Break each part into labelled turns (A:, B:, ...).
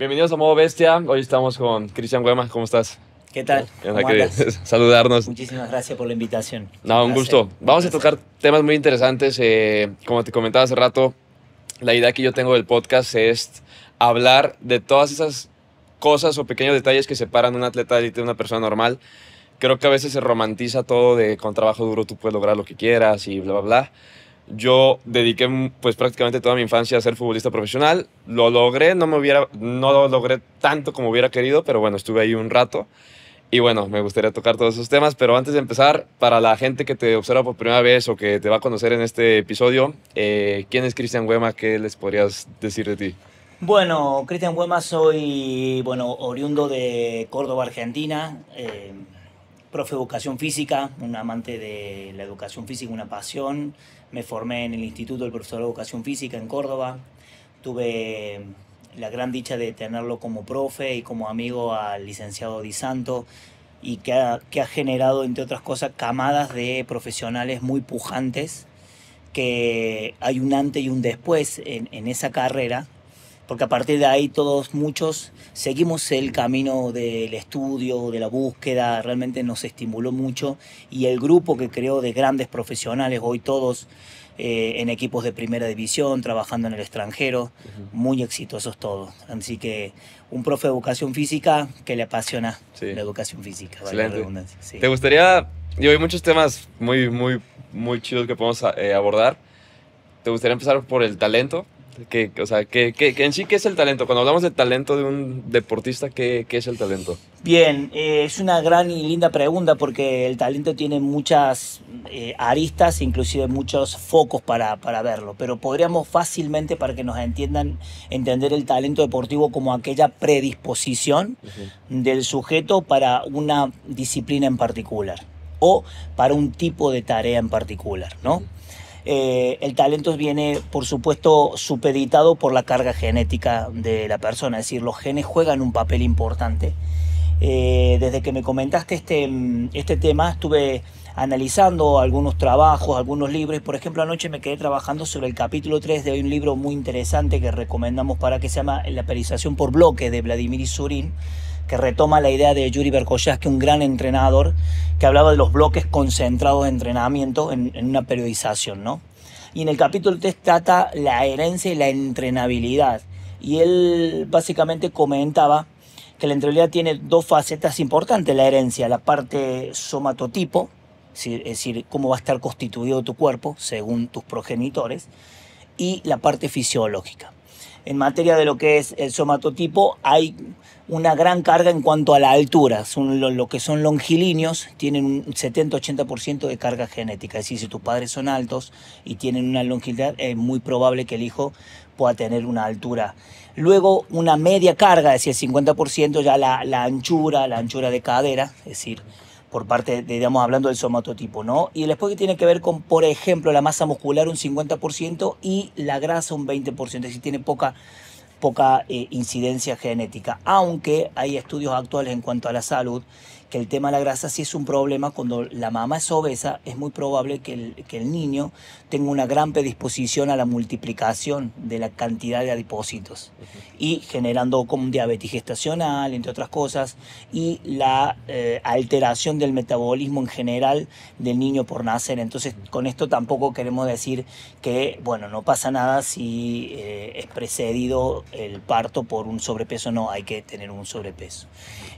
A: Bienvenidos a Modo Bestia. Hoy estamos con Cristian Güemas. ¿Cómo estás?
B: ¿Qué tal?
A: ¿Cómo
B: ¿Cómo andas?
A: saludarnos.
B: Muchísimas gracias por la invitación.
A: No, un gusto. Vamos a tocar temas muy interesantes. Como te comentaba hace rato, la idea que yo tengo del podcast es hablar de todas esas cosas o pequeños detalles que separan a un atleta de élite de una persona normal. Creo que a veces se romantiza todo de con trabajo duro tú puedes lograr lo que quieras y bla, bla, bla. Yo dediqué pues prácticamente toda mi infancia a ser futbolista profesional. Lo logré, no lo logré tanto como hubiera querido, pero bueno, estuve ahí un rato. Y bueno, me gustaría tocar todos esos temas, pero antes de empezar, para la gente que te observa por primera vez o que te va a conocer en este episodio, ¿quién es Cristian Güemas? ¿Qué les podrías decir de ti?
B: Bueno, Cristian Güemas, soy oriundo de Córdoba, Argentina, profe de educación física, un amante de la educación física, una pasión. Me formé en el Instituto del Profesor de Educación Física en Córdoba. Tuve la gran dicha de tenerlo como profe y como amigo al licenciado Di Santo, y que ha generado, entre otras cosas, camadas de profesionales muy pujantes, que hay un antes y un después en esa carrera, porque a partir de ahí muchos seguimos el camino del estudio, de la búsqueda. Realmente nos estimuló mucho, y el grupo que creó de grandes profesionales, hoy todos en equipos de primera división, trabajando en el extranjero, muy exitosos todos. Así que un profe de educación física que le apasiona la educación física.
A: Excelente.
B: Sí.
A: ¿Te gustaría, hay muchos temas muy chidos que podemos abordar? ¿Te gustaría empezar por el talento? O sea, que en sí, ¿qué es el talento? Cuando hablamos del talento de un deportista, ¿qué es el talento?
B: Bien, es una gran y linda pregunta, porque el talento tiene muchas aristas, inclusive muchos focos para verlo, pero podríamos fácilmente, para que nos entiendan, entender el talento deportivo como aquella predisposición del sujeto para una disciplina en particular o para un tipo de tarea en particular, ¿no? El talento viene, por supuesto, supeditado por la carga genética de la persona, es decir, los genes juegan un papel importante. Desde que me comentaste este tema, estuve analizando algunos trabajos, algunos libros, y por ejemplo anoche me quedé trabajando sobre el capítulo 3 de un libro muy interesante que recomendamos, que se llama La periodización por bloques, de Vladimir Isurin, que retoma la idea de Yuri Berkoyaski, un gran entrenador, que hablaba de los bloques concentrados de entrenamiento en una periodización, ¿no? Y en el capítulo 3 trata la herencia y la entrenabilidad. Y él básicamente comentaba que la entrenabilidad tiene dos facetas importantes: la herencia, la parte somatotipo, es decir, cómo va a estar constituido tu cuerpo según tus progenitores, y la parte fisiológica. En materia de lo que es el somatotipo, hay una gran carga en cuanto a la altura. Lo que son longilíneos tienen un 70-80% de carga genética. Es decir, si tus padres son altos y tienen una longevidad, es muy probable que el hijo pueda tener una altura. Luego, una media carga, es decir, 50%, ya la anchura de cadera, es decir, por parte de, digamos, hablando del somatotipo, ¿no? Y después, que tiene que ver con, por ejemplo, la masa muscular, un 50%, y la grasa un 20%, es decir, tiene poca incidencia genética, aunque hay estudios actuales en cuanto a la salud que el tema de la grasa sí es un problema. Cuando la mamá es obesa, es muy probable que el niño tenga una gran predisposición a la multiplicación de la cantidad de adipocitos, y generando como un diabetes gestacional, entre otras cosas, y la alteración del metabolismo en general del niño por nacer. Entonces, con esto tampoco queremos decir que, bueno, no pasa nada si es precedido el parto por un sobrepeso. No, hay que tener un sobrepeso.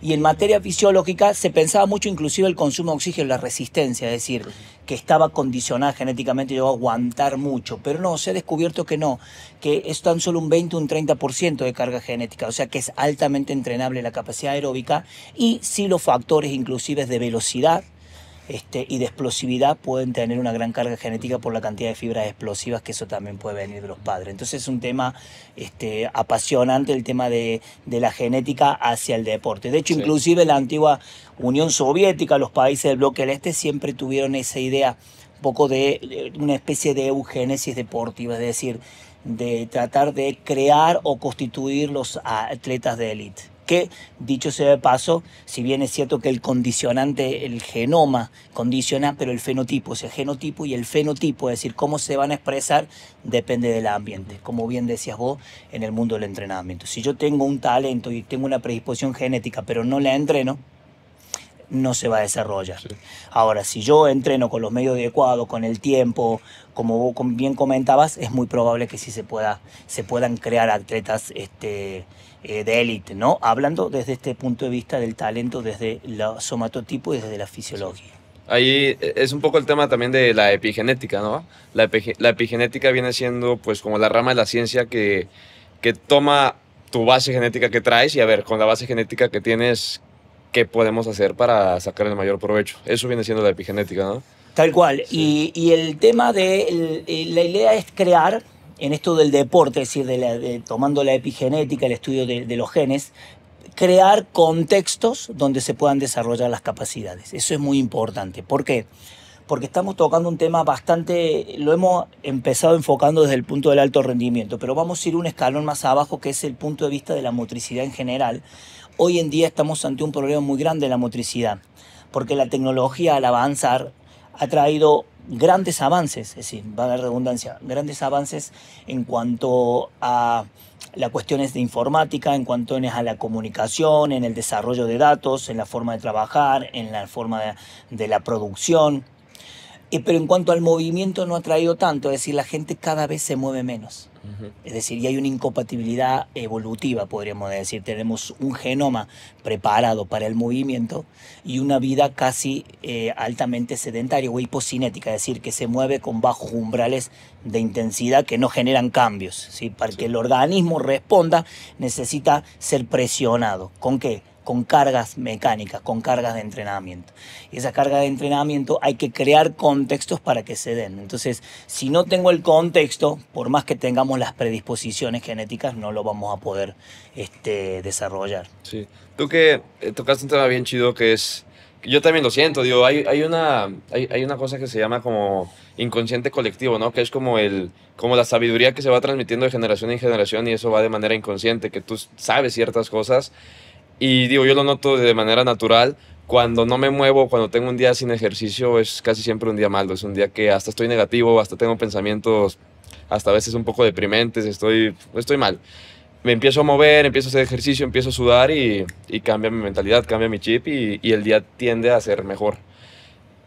B: Y en materia fisiológica se pensaba mucho inclusive el consumo de oxígeno, la resistencia, es decir, que estaba condicionada genéticamente, yo a aguantar mucho, pero no, se ha descubierto que no, que es tan solo un 20 o un 30% de carga genética, o sea que es altamente entrenable la capacidad aeróbica, y sí los factores inclusive de velocidad y de explosividad pueden tener una gran carga genética por la cantidad de fibras explosivas, que eso también puede venir de los padres. Entonces es un tema apasionante, el tema de la genética hacia el deporte. De hecho, inclusive la antigua Unión Soviética, los países del bloque del Este, siempre tuvieron esa idea un poco de una especie de eugénesis deportiva, es decir, de tratar de crear o constituir los atletas de élite. que, dicho sea de paso, si bien es cierto que el condicionante, el genoma condiciona, pero el fenotipo, o sea, el genotipo y el fenotipo, es decir, cómo se van a expresar, depende del ambiente. Como bien decías vos, en el mundo del entrenamiento. Si yo tengo un talento y tengo una predisposición genética, pero no la entreno, no se va a desarrollar. Sí. Ahora, si yo entreno con los medios adecuados, con el tiempo, como vos bien comentabas, es muy probable que sí se puedan crear atletas de élite, ¿no? Hablando desde este punto de vista del talento, desde el somatotipo y desde la fisiología. Sí.
A: Ahí es un poco el tema también de la epigenética, ¿no? La epigenética viene siendo pues como la rama de la ciencia que toma tu base genética que traes y a ver, con la base genética que tienes, ¿qué podemos hacer para sacar el mayor provecho? Eso viene siendo la epigenética, ¿no?
B: Tal cual. Sí. Y el tema de la idea es crear, en esto del deporte, es decir, tomando la epigenética, el estudio de los genes, crear contextos donde se puedan desarrollar las capacidades. Eso es muy importante. ¿Por qué? Porque estamos tocando un tema bastante, lo hemos empezado enfocando desde el punto del alto rendimiento, pero vamos a ir un escalón más abajo, que es el punto de vista de la motricidad en general. Hoy en día estamos ante un problema muy grande en la motricidad, porque la tecnología al avanzar ha traído grandes avances, es decir, va a haber redundancia, grandes avances en cuanto a las cuestiones de informática, en cuanto a la comunicación, en el desarrollo de datos, en la forma de trabajar, en la forma de la producción. Pero en cuanto al movimiento no ha traído tanto, es decir, la gente cada vez se mueve menos. Es decir, y hay una incompatibilidad evolutiva, podríamos decir. Tenemos un genoma preparado para el movimiento y una vida casi altamente sedentaria o hipocinética, es decir, que se mueve con bajos umbrales de intensidad que no generan cambios, ¿sí? Para que el organismo responda necesita ser presionado. ¿Con qué? Con cargas mecánicas, con cargas de entrenamiento. Y esas cargas de entrenamiento hay que crear contextos para que se den. Entonces, si no tengo el contexto, por más que tengamos las predisposiciones genéticas, no lo vamos a poder desarrollar.
A: Sí. Tú que tocaste un tema bien chido que es... Yo también lo siento, digo, hay una cosa que se llama como inconsciente colectivo, ¿no? Que es como la sabiduría que se va transmitiendo de generación en generación y eso va de manera inconsciente, que tú sabes ciertas cosas. Y digo, yo lo noto de manera natural. Cuando no me muevo, cuando tengo un día sin ejercicio, es casi siempre un día malo. Es un día que hasta estoy negativo, hasta tengo pensamientos, hasta a veces un poco deprimentes, estoy mal. Me empiezo a mover, empiezo a hacer ejercicio, empiezo a sudar y cambia mi mentalidad, cambia mi chip y el día tiende a ser mejor.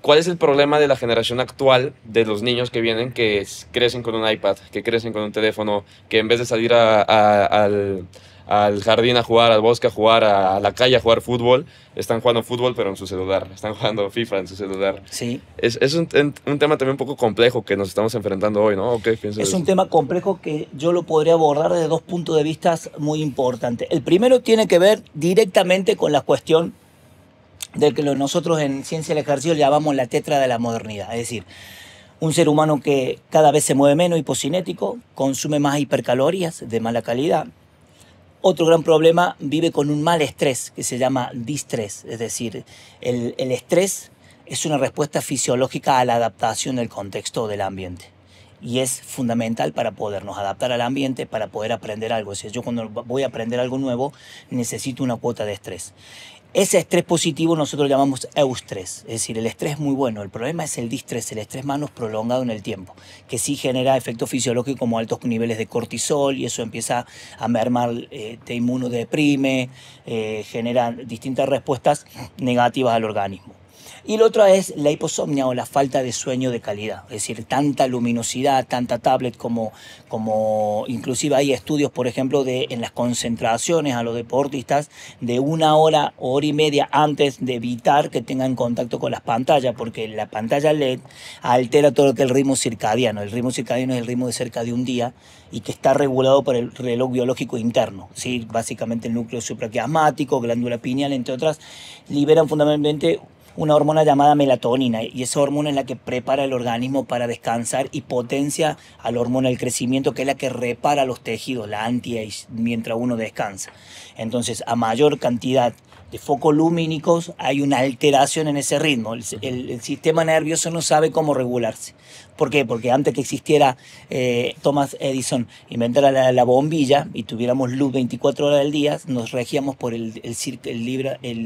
A: ¿Cuál es el problema de la generación actual de los niños que vienen, que crecen con un iPad, que crecen con un teléfono, que en vez de salir al jardín a jugar, al bosque a jugar, a la calle a jugar fútbol, están jugando fútbol pero en su celular, están jugando FIFA en su celular?
B: Sí.
A: Es un tema también un poco complejo que nos estamos enfrentando hoy, ¿no? ¿Qué piensas?
B: Es un tema complejo que yo lo podría abordar desde dos puntos de vista muy importantes. El primero tiene que ver directamente con la cuestión de que nosotros en ciencia del ejercicio llamamos la tetra de la modernidad, es decir, un ser humano que cada vez se mueve menos, hipocinético, consume más hipercalorías de mala calidad. Otro gran problema, vive con un mal estrés que se llama distrés, es decir, el estrés es una respuesta fisiológica a la adaptación del contexto del ambiente y es fundamental para podernos adaptar al ambiente, para poder aprender algo. O sea, yo cuando voy a aprender algo nuevo necesito una cuota de estrés. Ese estrés positivo nosotros lo llamamos eustrés, es decir, el estrés es muy bueno, el problema es el distrés, el estrés más prolongado en el tiempo, que sí genera efectos fisiológicos como altos niveles de cortisol y eso empieza a mermar, te inmunodeprime, genera distintas respuestas negativas al organismo. Y la otra es la hiposomnia o la falta de sueño de calidad, es decir, tanta luminosidad, tanta tablet como inclusive hay estudios, por ejemplo, en las concentraciones a los deportistas de 1 hora o hora y media antes de evitar que tengan contacto con las pantallas, porque la pantalla LED altera todo lo que es el ritmo circadiano. El ritmo circadiano es el ritmo de cerca de un día y que está regulado por el reloj biológico interno, ¿sí? Básicamente el núcleo supraquiasmático, glándula pineal, entre otras, liberan fundamentalmente una hormona llamada melatonina y esa hormona es la que prepara el organismo para descansar y potencia a la hormona del crecimiento, que es la que repara los tejidos, la anti-age, mientras uno descansa. Entonces, a mayor cantidad de focos lumínicos hay una alteración en ese ritmo. El sistema nervioso no sabe cómo regularse. ¿Por qué? Porque antes que existiera Thomas Edison inventara la bombilla y tuviéramos luz 24 horas del día, nos regíamos por el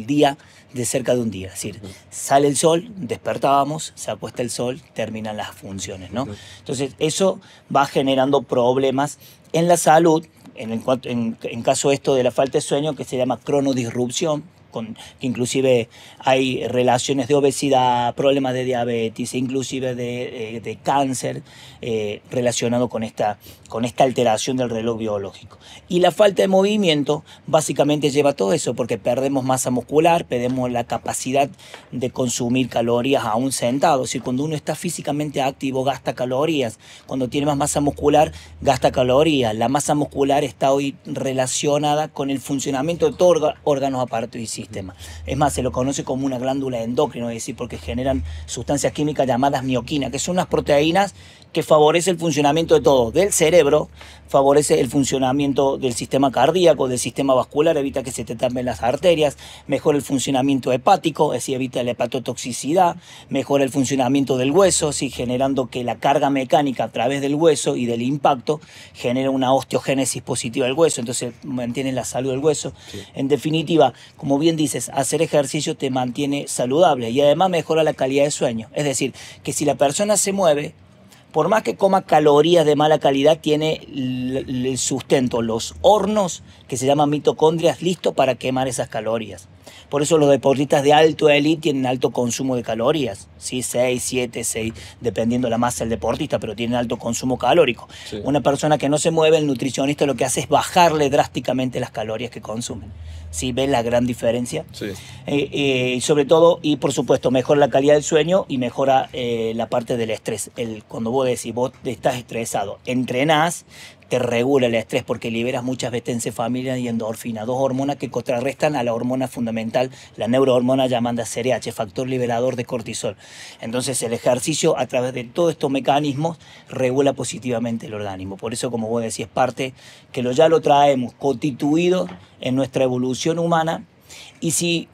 B: día de cerca de un día. Es decir, sale el sol, despertábamos, se acuesta el sol, terminan las funciones, ¿no? Entonces, eso va generando problemas en la salud, en caso esto de la falta de sueño, que se llama cronodisrupción, que inclusive hay relaciones de obesidad, problemas de diabetes, inclusive de cáncer relacionado con esta alteración del reloj biológico. Y la falta de movimiento básicamente lleva a todo eso, porque perdemos masa muscular, perdemos la capacidad de consumir calorías aún sentado. Es decir, cuando uno está físicamente activo gasta calorías, cuando tiene más masa muscular gasta calorías. La masa muscular está hoy relacionada con el funcionamiento de todos los órganos, aparatos y sistema. Es más, se lo conoce como una glándula endocrina, es decir, porque generan sustancias químicas llamadas mioquinas, que son unas proteínas que favorecen el funcionamiento de todo, del cerebro, favorece el funcionamiento del sistema cardíaco, del sistema vascular, evita que se te tapen las arterias, mejora el funcionamiento hepático, es decir, evita la hepatotoxicidad, mejora el funcionamiento del hueso, ¿sí? Generando que la carga mecánica a través del hueso y del impacto genera una osteogénesis positiva del hueso, entonces mantiene la salud del hueso. Sí. En definitiva, como bien dices, hacer ejercicio te mantiene saludable y además mejora la calidad de sueño. Es decir, que si la persona se mueve, por más que coma calorías de mala calidad, tiene el sustento, los hornos que se llaman mitocondrias listos para quemar esas calorías. Por eso los deportistas de alto élite tienen alto consumo de calorías, ¿sí? 6, 7, 6, dependiendo de la masa del deportista, pero tienen alto consumo calórico. Sí. Una persona que no se mueve, el nutricionista lo que hace es bajarle drásticamente las calorías que consumen. ¿Sí? ¿Ves la gran diferencia? Sí. Y sobre todo, y por supuesto, mejora la calidad del sueño y mejora la parte del estrés. Cuando vos decís, vos estás estresado, entrenás, te regula el estrés porque liberas muchas veces encefalina y endorfina, dos hormonas que contrarrestan a la hormona fundamental, la neurohormona llamada CRH, factor liberador de cortisol. Entonces el ejercicio a través de todos estos mecanismos regula positivamente el organismo. Por eso, como vos decís, es parte que ya lo traemos constituido en nuestra evolución humana. Y si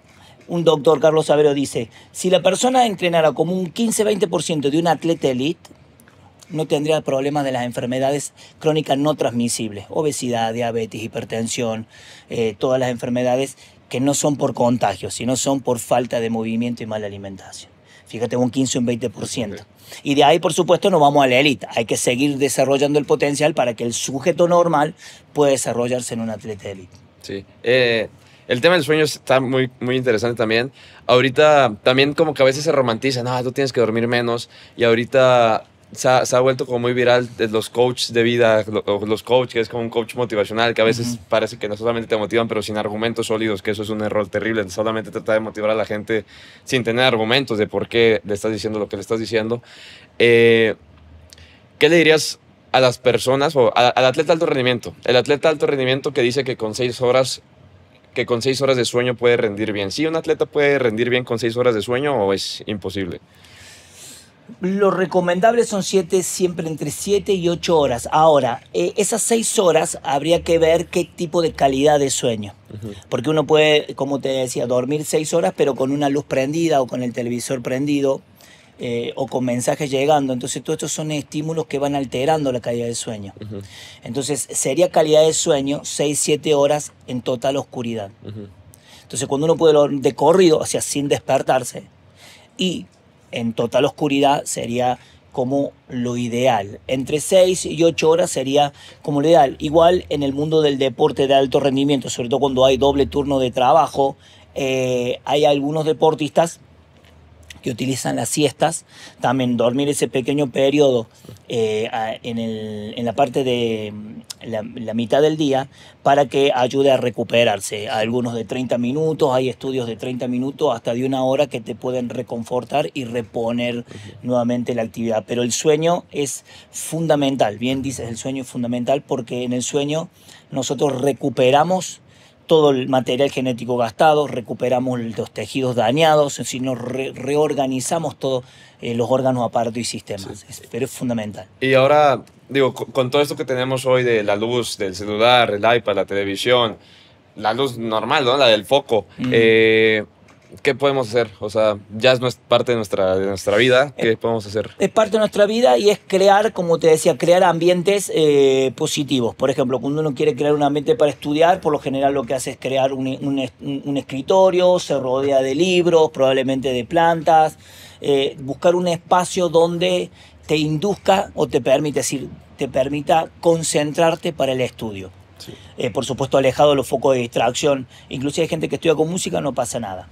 B: un doctor, Carlos Savero, dice, si la persona entrenara como un 15-20% de un atleta elite, no tendría problemas de las enfermedades crónicas no transmisibles, obesidad, diabetes, hipertensión, todas las enfermedades que no son por contagio, sino son por falta de movimiento y mala alimentación. Fíjate, un 15 o un 20%. Okay. Y de ahí, por supuesto, nos vamos a la élite. Hay que seguir desarrollando el potencial para que el sujeto normal pueda desarrollarse en un atleta élite. Sí.
A: El tema del sueño está muy, muy interesante también. Ahorita también como que a veces se romantiza, no, tú tienes que dormir menos. Y ahorita se ha vuelto como muy viral de los coaches de vida, los coaches, que es como un coach motivacional, que a veces parece que no solamente te motivan, pero sin argumentos sólidos, que eso es un error terrible. Solamente trata de motivar a la gente sin tener argumentos de por qué le estás diciendo lo que le estás diciendo. ¿Qué le dirías a las personas, o al atleta de alto rendimiento? El atleta de alto rendimiento que dice que con 6 horas de sueño puede rendir bien. ¿Sí un atleta puede rendir bien con 6 horas de sueño o es imposible?
B: Lo recomendable son siempre entre 7 y 8 horas. Ahora, esas 6 horas habría que ver qué tipo de calidad de sueño. Porque uno puede, como te decía, dormir 6 horas, pero con una luz prendida o con el televisor prendido o con mensajes llegando. Entonces, todos estos son estímulos que van alterando la calidad de sueño. Entonces, sería calidad de sueño 6, 7 horas en total oscuridad. Entonces, cuando uno puede dormir de corrido, o sea, sin despertarse, y en total oscuridad sería como lo ideal. Entre 6 y 8 horas sería como lo ideal. Igual en el mundo del deporte de alto rendimiento, sobre todo cuando hay doble turno de trabajo, hay algunos deportistas que utilizan las siestas, también dormir ese pequeño periodo en la parte de la mitad del día para que ayude a recuperarse. Algunos de 30 minutos, hay estudios de 30 minutos hasta de 1 hora que te pueden reconfortar y reponer nuevamente la actividad. Pero el sueño es fundamental, bien dices, el sueño es fundamental porque en el sueño nosotros recuperamos todo el material genético gastado, recuperamos los tejidos dañados, si nos reorganizamos todos los órganos, aparatos y sistemas. Sí. Pero es fundamental.
A: Y ahora, digo, con todo esto que tenemos hoy de la luz, del celular, el iPad, la televisión, la luz normal, ¿no? La del foco, ¿qué podemos hacer? O sea, ya es parte de nuestra vida. ¿Qué podemos hacer?
B: Es parte de nuestra vida y es crear, como te decía, crear ambientes positivos. Por ejemplo, cuando uno quiere crear un ambiente para estudiar, por lo general lo que hace es crear un escritorio, se rodea de libros, probablemente de plantas, buscar un espacio donde te induzca o te permita concentrarte para el estudio.
A: Sí.
B: Por supuesto, alejado de los focos de distracción. Inclusive hay gente que estudia con música, no pasa nada.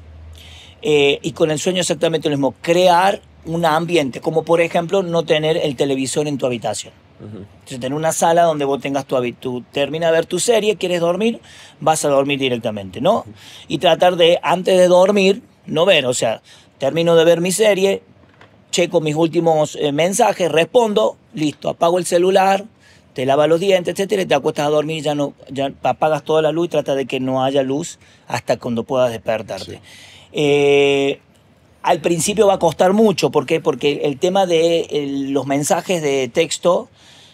B: Y con el sueño exactamente lo mismo, crear un ambiente, como por ejemplo no tener el televisor en tu habitación. Entonces, tener una sala donde vos tengas tú terminas de ver tu serie, quieres dormir, vas a dormir directamente, ¿no? Y tratar de, antes de dormir, no ver, o sea, termino de ver mi serie, checo mis últimos mensajes, respondo, listo, apago el celular, te lavas los dientes, etcétera, y te acuestas a dormir, ya apagas toda la luz y trata de que no haya luz hasta cuando puedas despertarte. Sí. Al principio va a costar mucho, ¿por qué? Porque el tema de los mensajes de texto,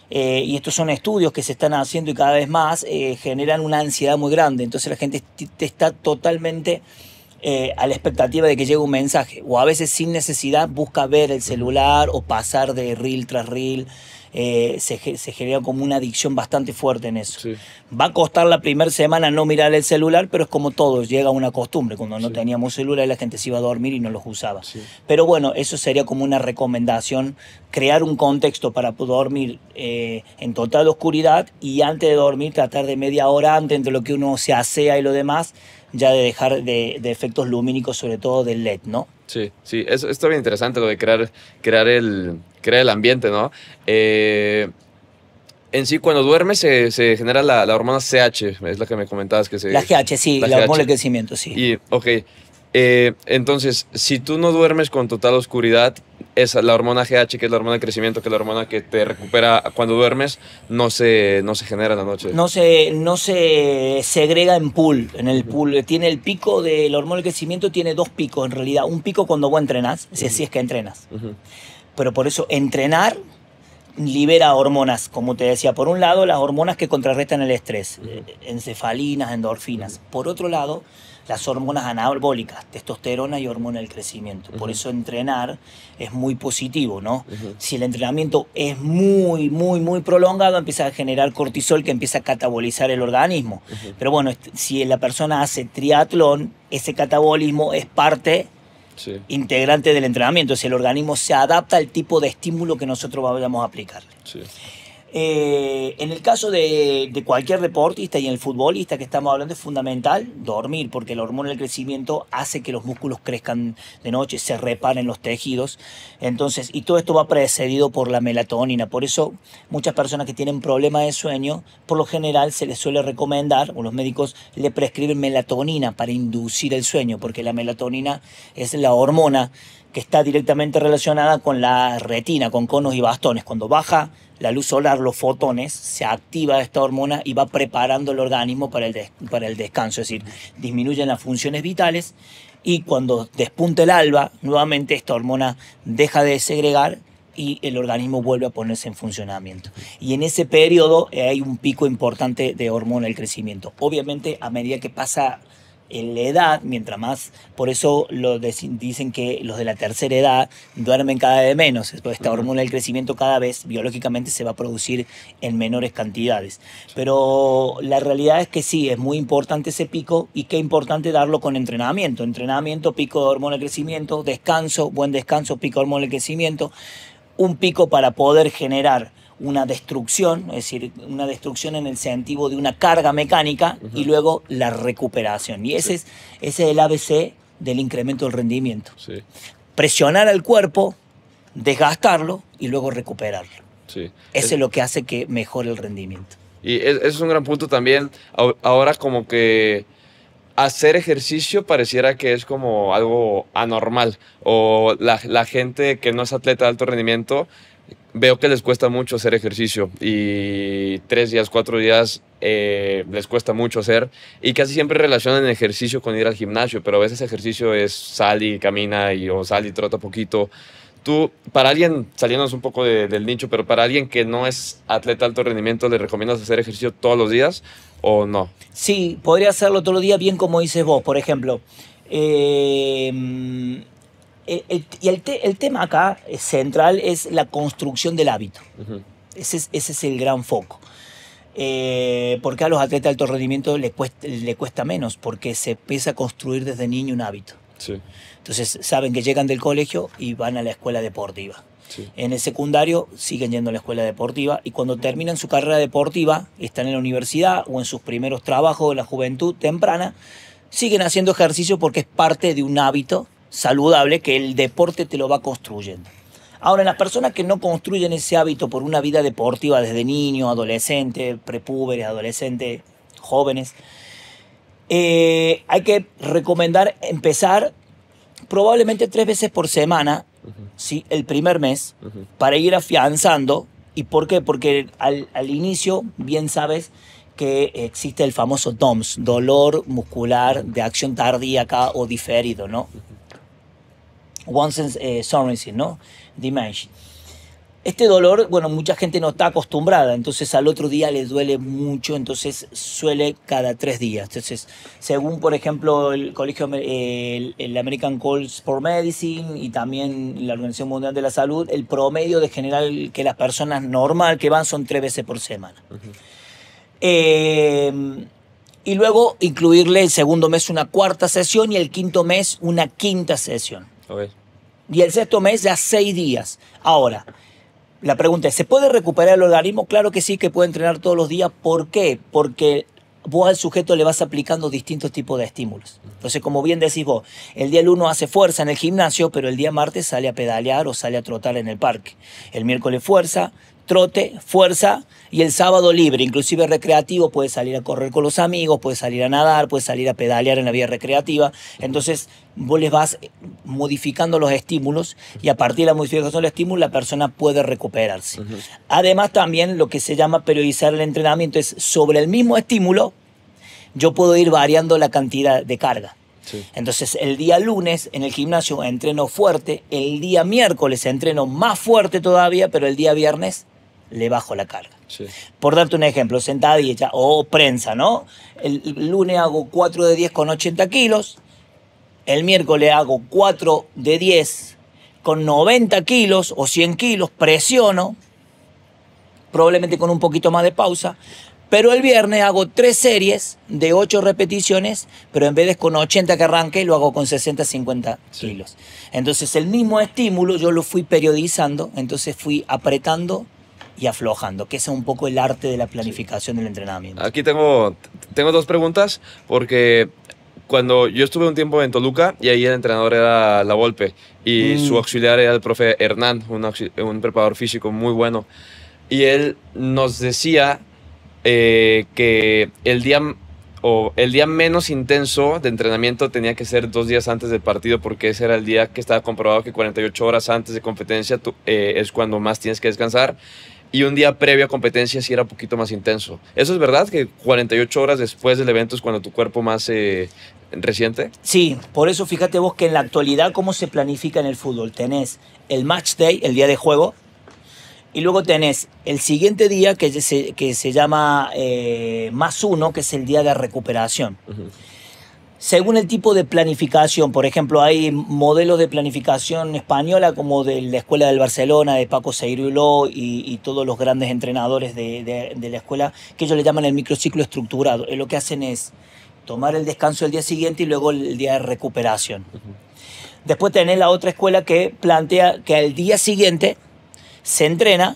B: y estos son estudios que se están haciendo y cada vez más, generan una ansiedad muy grande. Entonces la gente está totalmente a la expectativa de que llegue un mensaje, o a veces sin necesidad busca ver el celular o pasar de reel tras reel. Se genera como una adicción bastante fuerte en eso. Sí. Va a costar la primera semana no mirar el celular, pero es como todo, llega una costumbre. Cuando no teníamos celular, la gente se iba a dormir y no los usaba. Sí. Pero bueno, eso sería como una recomendación, crear un contexto para dormir en total oscuridad, y antes de dormir tratar de media hora antes, entre lo que uno se asea y lo demás, ya de dejar de efectos lumínicos, sobre todo del LED, ¿no?
A: Sí, sí, eso está bien interesante, lo de crear el ambiente, ¿no? En sí, cuando duermes se genera la hormona CH, es la que me comentabas que se...
B: La GH, sí, la hormona del crecimiento, sí.
A: Y, ok, entonces, si tú no duermes con total oscuridad, la hormona GH, que es la hormona del crecimiento, que es la hormona que te recupera cuando duermes, no se genera en la noche.
B: No se segrega en pool. En el pool tiene el pico de la hormona del crecimiento, tiene dos picos en realidad. Un pico cuando vos entrenás, si es que entrenas. Pero por eso entrenar libera hormonas, como te decía. Por un lado, las hormonas que contrarrestan el estrés, encefalinas, endorfinas. Por otro lado, las hormonas anabólicas, testosterona y hormona del crecimiento. Por eso entrenar es muy positivo, ¿no? Si el entrenamiento es muy, muy, muy prolongado, empieza a generar cortisol que empieza a catabolizar el organismo. Pero bueno, si la persona hace triatlón, ese catabolismo es parte integrante del entrenamiento. Si el organismo se adapta al tipo de estímulo que nosotros vayamos a aplicarle. Sí. En el caso de cualquier deportista y en el futbolista que estamos hablando, es fundamental dormir, porque la hormona del crecimiento hace que los músculos crezcan de noche, se reparen los tejidos. Entonces, y todo esto va precedido por la melatonina. Por eso muchas personas que tienen problemas de sueño, por lo general se les suele recomendar, o los médicos le prescriben melatonina para inducir el sueño, porque la melatonina es la hormona que está directamente relacionada con la retina, con conos y bastones. Cuando baja la luz solar, los fotones, se activa esta hormona y va preparando el organismo para el descanso, es decir, disminuyen las funciones vitales, y cuando despunta el alba, nuevamente esta hormona deja de segregar y el organismo vuelve a ponerse en funcionamiento. Y en ese periodo hay un pico importante de hormona del crecimiento. Obviamente, a medida que pasa en la edad, mientras más, por eso dicen que los de la tercera edad duermen cada vez menos. Esta hormona del crecimiento cada vez biológicamente se va a producir en menores cantidades. Pero la realidad es que sí, es muy importante ese pico, y qué importante darlo con entrenamiento. Entrenamiento, pico de hormona del crecimiento, descanso, buen descanso, pico de hormona del crecimiento, un pico para poder generar una destrucción, es decir, una destrucción en el sentido de una carga mecánica, y luego la recuperación. Y ese es el ABC del incremento del rendimiento. Sí. Presionar al cuerpo, desgastarlo y luego recuperarlo. Sí. Eso es lo que hace que mejore el rendimiento.
A: Y eso es un gran punto también. Ahora, como que hacer ejercicio pareciera que es como algo anormal, o la gente que no es atleta de alto rendimiento, veo que les cuesta mucho hacer ejercicio, y 3 días, 4 días les cuesta mucho hacer, y casi siempre relacionan el ejercicio con ir al gimnasio, pero a veces ejercicio es sal y camina, o sal y trota poquito. Tú, para alguien, saliéndonos un poco del nicho, pero para alguien que no es atleta de alto rendimiento, ¿le recomiendas hacer ejercicio todos los días o no?
B: Sí, podría hacerlo todos los días, bien como dices vos. Por ejemplo, El tema acá central es la construcción del hábito. Ese es el gran foco. Porque a los atletas de alto rendimiento le cuesta menos, porque se empieza a construir desde niño un hábito.
A: Sí.
B: Entonces saben que llegan del colegio y van a la escuela deportiva.
A: Sí.
B: En el secundario siguen yendo a la escuela deportiva y cuando terminan su carrera deportiva, están en la universidad o en sus primeros trabajos de la juventud temprana, siguen haciendo ejercicio porque es parte de un hábito saludable que el deporte te lo va construyendo. Ahora, las personas que no construyen ese hábito por una vida deportiva desde niño, adolescente, prepúberes, adolescentes, jóvenes, hay que recomendar empezar probablemente 3 veces por semana, ¿sí? El primer mes, para ir afianzando. ¿Y por qué? Porque al inicio, bien sabes que existe el famoso DOMS, dolor muscular de acción tardíaca o diferido, ¿no? Onset sorency, ¿no? Dementia. Este dolor, bueno, mucha gente no está acostumbrada, entonces al otro día le duele mucho, entonces suele cada 3 días. Entonces, según, por ejemplo, el colegio, el American College for Medicine y también la Organización Mundial de la Salud, el promedio de general que las personas normal que van son 3 veces por semana. Y luego incluirle el segundo mes una 4ª sesión y el 5º mes una 5ª sesión.
A: Okay.
B: Y el 6º mes ya 6 días. Ahora, la pregunta es, ¿se puede recuperar el organismo? Claro que sí, que puede entrenar todos los días. ¿Por qué? Porque vos al sujeto le vas aplicando distintos tipos de estímulos. Entonces, como bien decís vos, el día lunes hace fuerza en el gimnasio, pero el día martes sale a pedalear o sale a trotar en el parque. El miércoles fuerza, trote, fuerza, y el sábado libre, inclusive recreativo, puede salir a correr con los amigos, puede salir a nadar, puede salir a pedalear en la vía recreativa. Entonces vos les vas modificando los estímulos y a partir de la modificación del estímulo la persona puede recuperarse. Además también lo que se llama periodizar el entrenamiento es sobre el mismo estímulo yo puedo ir variando la cantidad de carga. Sí. Entonces el día lunes en el gimnasio entreno fuerte, el día miércoles entreno más fuerte todavía, pero el día viernes le bajo la carga. Sí. Por darte un ejemplo, sentadilla o prensa, ¿no? El lunes hago 4 de 10 con 80 kilos, el miércoles hago 4 de 10 con 90 kilos o 100 kilos, presiono, probablemente con un poquito más de pausa, pero el viernes hago 3 series de 8 repeticiones, pero en vez de con 80 que arranque, lo hago con 60, 50 kilos. Entonces el mismo estímulo yo lo fui periodizando, entonces fui apretando y aflojando, que ese es un poco el arte de la planificación del entrenamiento.
A: Aquí tengo 2 preguntas, porque cuando yo estuve un tiempo en Toluca y ahí el entrenador era La Volpe y su auxiliar era el profe Hernán, un preparador físico muy bueno. Y él nos decía que el día menos intenso de entrenamiento tenía que ser 2 días antes del partido, porque ese era el día que estaba comprobado que 48 horas antes de competencia es cuando más tienes que descansar. Y un día previo a competencia sí era un poquito más intenso. ¿Eso es verdad? ¿Que 48 horas después del evento es cuando tu cuerpo más resiente?
B: Sí, por eso fíjate vos que en la actualidad cómo se planifica en el fútbol. Tenés el match day, el día de juego, y luego tenés el siguiente día que se llama +1, que es el día de recuperación. Según el tipo de planificación, por ejemplo, hay modelos de planificación española como de la Escuela del Barcelona, de Paco Seirulo y todos los grandes entrenadores de la escuela, que ellos le llaman el microciclo estructurado. Lo que hacen es tomar el descanso el día siguiente y luego el día de recuperación. Después tenés la otra escuela que plantea que al día siguiente se entrena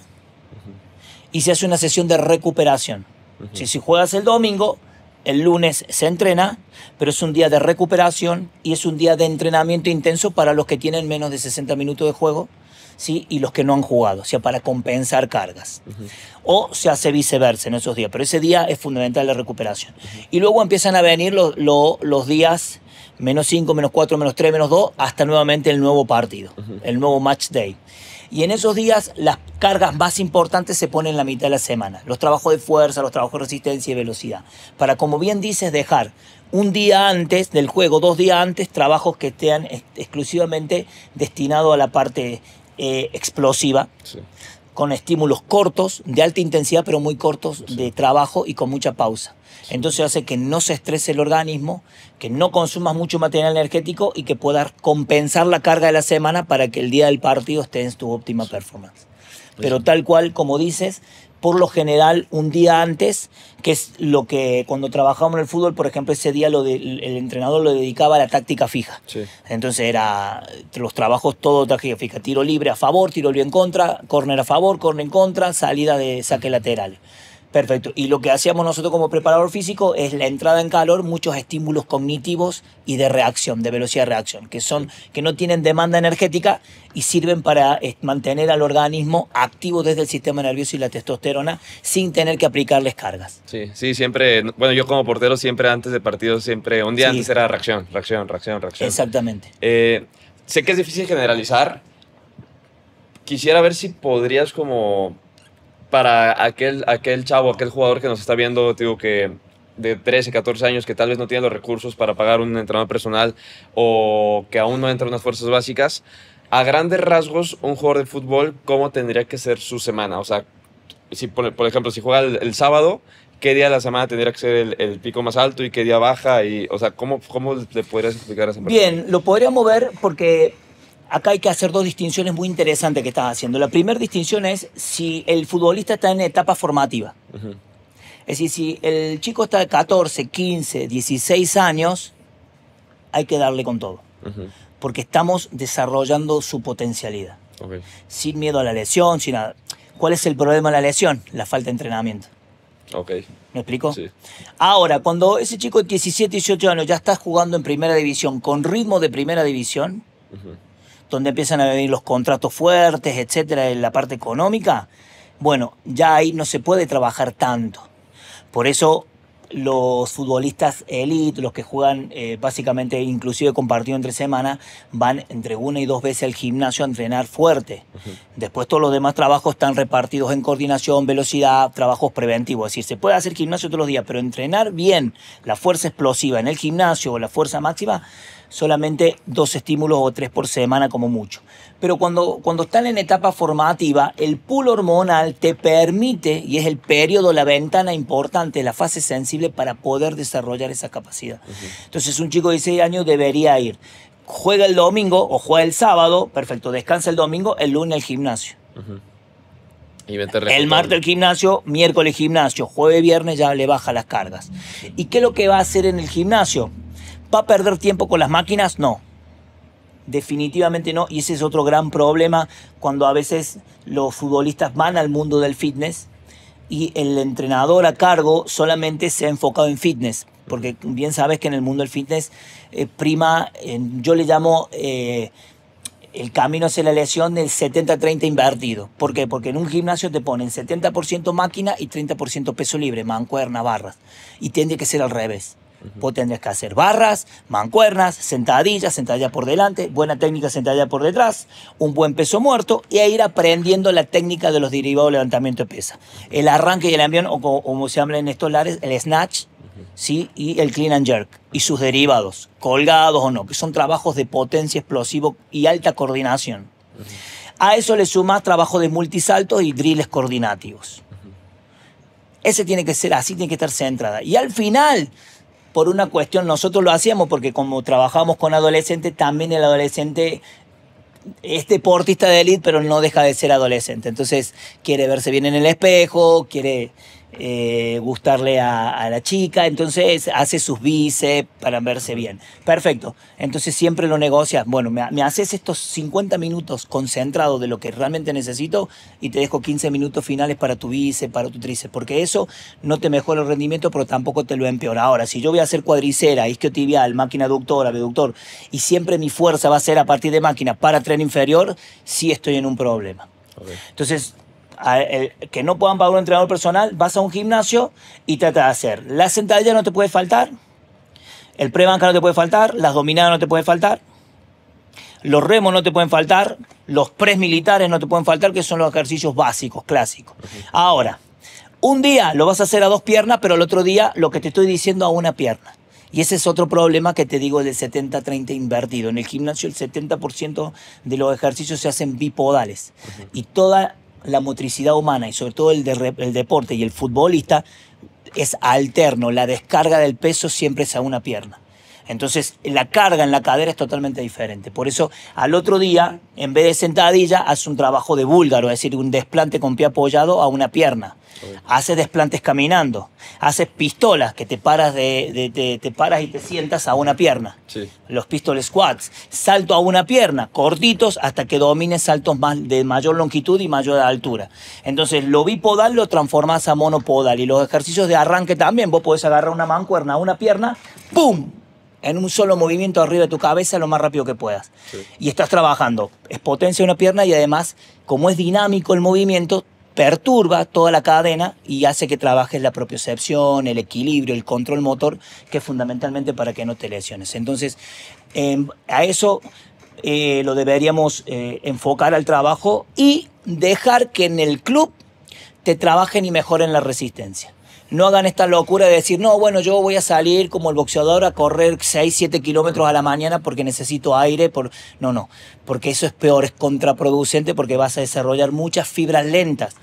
B: y se hace una sesión de recuperación. Si juegas el domingo, el lunes se entrena, pero es un día de recuperación y es un día de entrenamiento intenso para los que tienen menos de 60 minutos de juego, ¿sí? Y los que no han jugado, o sea, para compensar cargas. O se hace viceversa en esos días, pero ese día es fundamental la recuperación. Y luego empiezan a venir los días -5, -4, -3, -2, hasta nuevamente el nuevo partido, el nuevo match day. Y en esos días las cargas más importantes se ponen en la mitad de la semana. Los trabajos de fuerza, los trabajos de resistencia y velocidad. Para, como bien dices, dejar un día antes del juego, 2 días antes, trabajos que estén exclusivamente destinados a la parte explosiva. Sí. con estímulos cortos, de alta intensidad, pero muy cortos de trabajo y con mucha pausa. Entonces hace que no se estrese el organismo, que no consumas mucho material energético y que puedas compensar la carga de la semana para que el día del partido estés en tu óptima performance. Pero tal cual, como dices, por lo general un día antes, que es lo que cuando trabajábamos en el fútbol, por ejemplo, ese día el entrenador lo dedicaba a la táctica fija.
A: Sí.
B: Entonces era los trabajos todo táctica fija, tiro libre a favor, tiro libre en contra, córner a favor, córner en contra, salida de saque lateral. Perfecto. Y lo que hacíamos nosotros como preparador físico es la entrada en calor, muchos estímulos cognitivos y de reacción, de velocidad de reacción, que no tienen demanda energética y sirven para mantener al organismo activo desde el sistema nervioso y la testosterona sin tener que aplicarles cargas.
A: Sí, sí, siempre, bueno, yo como portero siempre antes de partidos, siempre, un día
B: Sí.
A: antes era reacción.
B: Exactamente.
A: Sé que es difícil generalizar. Quisiera ver si podrías como, para aquel chavo, aquel jugador que nos está viendo, digo que de 13, 14 años, que tal vez no tiene los recursos para pagar un entrenador personal o que aún no entra en unas fuerzas básicas, a grandes rasgos, un jugador de fútbol, ¿cómo tendría que ser su semana? O sea, si, por ejemplo, si juega el sábado, ¿qué día de la semana tendría que ser el pico más alto y qué día baja? Y, o sea, ¿cómo le podrías explicar a esa persona?
B: Bien, lo podríamos ver porque acá hay que hacer dos distinciones muy interesantes que estás haciendo. La primera distinción es si el futbolista está en etapa formativa.
A: Ujú.
B: Es decir, si el chico está de 14, 15, 16 años, hay que darle con todo.
A: Ujú.
B: Porque estamos desarrollando su potencialidad.
A: Ok.
B: Sin miedo a la lesión, sin nada. ¿Cuál es el problema de la lesión? La falta de entrenamiento.
A: Ok.
B: ¿Me explico?
A: Sí.
B: Ahora, cuando ese chico de 17, 18 años ya está jugando en primera división, con ritmo de primera división,
A: Ujú.
B: donde empiezan a venir los contratos fuertes, etcétera, en la parte económica, bueno, ya ahí no se puede trabajar tanto. Por eso los futbolistas elite, los que juegan básicamente inclusive compartido entre semana, van entre 1 y 2 veces al gimnasio a entrenar fuerte. Después todos los demás trabajos están repartidos en coordinación, velocidad, trabajos preventivos. Es decir, se puede hacer gimnasio todos los días, pero entrenar bien la fuerza explosiva en el gimnasio o la fuerza máxima, solamente 2 estímulos o 3 por semana como mucho. Pero cuando están en etapa formativa, el pool hormonal te permite, y es el periodo, la ventana importante, la fase sensible para poder desarrollar esa capacidad. Entonces un chico de 16 años debería ir, juega el domingo o juega el sábado, perfecto, descansa el domingo, el lunes el gimnasio.
A: Y meterle
B: El
A: con
B: martes
A: todo.
B: el gimnasio, miércoles gimnasio, jueves, viernes ya le baja las cargas. ¿Y qué es lo que va a hacer en el gimnasio? ¿Va a perder tiempo con las máquinas? No. Definitivamente no. Y ese es otro gran problema cuando a veces los futbolistas van al mundo del fitness y el entrenador a cargo solamente se ha enfocado en fitness. Porque bien sabes que en el mundo del fitness prima, yo le llamo... el camino hacia la lesión del 70-30 invertido. ¿Por qué? Porque en un gimnasio te ponen 70% máquina y 30% peso libre, mancuerna, barras. Y tiene que ser al revés. Vos tendrías que hacer barras, mancuernas, sentadillas por delante, buena técnica sentadilla por detrás, un buen peso muerto y a ir aprendiendo la técnica de los derivados de levantamiento de pesa. El arranque y el envión, o como se llama en estos lares, el snatch, ¿sí? Y el clean and jerk y sus derivados, colgados o no, que son trabajos de potencia explosivo y alta coordinación. A eso le sumas trabajo de multisaltos y drills coordinativos. Ese tiene que ser así, tiene que estar centrada. Y al final, por una cuestión, nosotros lo hacíamos porque como trabajamos con adolescentes, también el adolescente es deportista de élite, pero no deja de ser adolescente. Entonces quiere verse bien en el espejo, quiere gustarle a la chica, entonces hace sus bíceps para verse bien. Perfecto. Entonces siempre lo negocias. Bueno, me haces estos 50 minutos concentrados de lo que realmente necesito y te dejo 15 minutos finales para tu bíceps, para tu tríceps, porque eso no te mejora el rendimiento, pero tampoco te lo empeora. Ahora, si yo voy a hacer cuadricera, isquiotibial, máquina aductora, abductor, y siempre mi fuerza va a ser a partir de máquina para tren inferior, sí estoy en un problema.
A: Okay.
B: Entonces, que no puedan pagar un entrenador personal, vas a un gimnasio y trata de hacer. La sentadilla no te puede faltar, el pre-banca no te puede faltar, las dominadas no te pueden faltar, los remos no te pueden faltar, los press militares no te pueden faltar, que son los ejercicios básicos, clásicos. Ahora, un día lo vas a hacer a 2 piernas, pero el otro día lo que te estoy diciendo a 1 pierna. Y ese es otro problema que te digo del 70-30 invertido. En el gimnasio el 70% de los ejercicios se hacen bipodales. Y toda la motricidad humana y sobre todo el deporte y el futbolista es alterno. La descarga del peso siempre es a una pierna. Entonces, la carga en la cadera es totalmente diferente. Por eso, al otro día, en vez de sentadilla, hace un trabajo de búlgaro, es decir, un desplante con pie apoyado a una pierna. Haces desplantes caminando. Haces pistolas, que te paras te paras y te sientas a una pierna.
A: Sí.
B: Los pistol squats. Salto a una pierna, cortitos, hasta que domines saltos de mayor longitud y mayor altura. Entonces, lo bipodal lo transformas a monopodal. Y los ejercicios de arranque también. Vos podés agarrar una mancuerna a una pierna, ¡pum!, en un solo movimiento arriba de tu cabeza lo más rápido que puedas. Sí. Y estás trabajando. Es potencia de una pierna y además, como es dinámico el movimiento, perturba toda la cadena y hace que trabajes la propiocepción, el equilibrio, el control motor, que es fundamentalmente para que no te lesiones. Entonces, a eso lo deberíamos enfocar al trabajo y dejar que en el club te trabajen y mejoren la resistencia. No hagan esta locura de decir, no, bueno, yo voy a salir como el boxeador a correr 6, 7 kilómetros a la mañana porque necesito aire. No, porque eso es peor, es contraproducente porque vas a desarrollar muchas fibras lentas.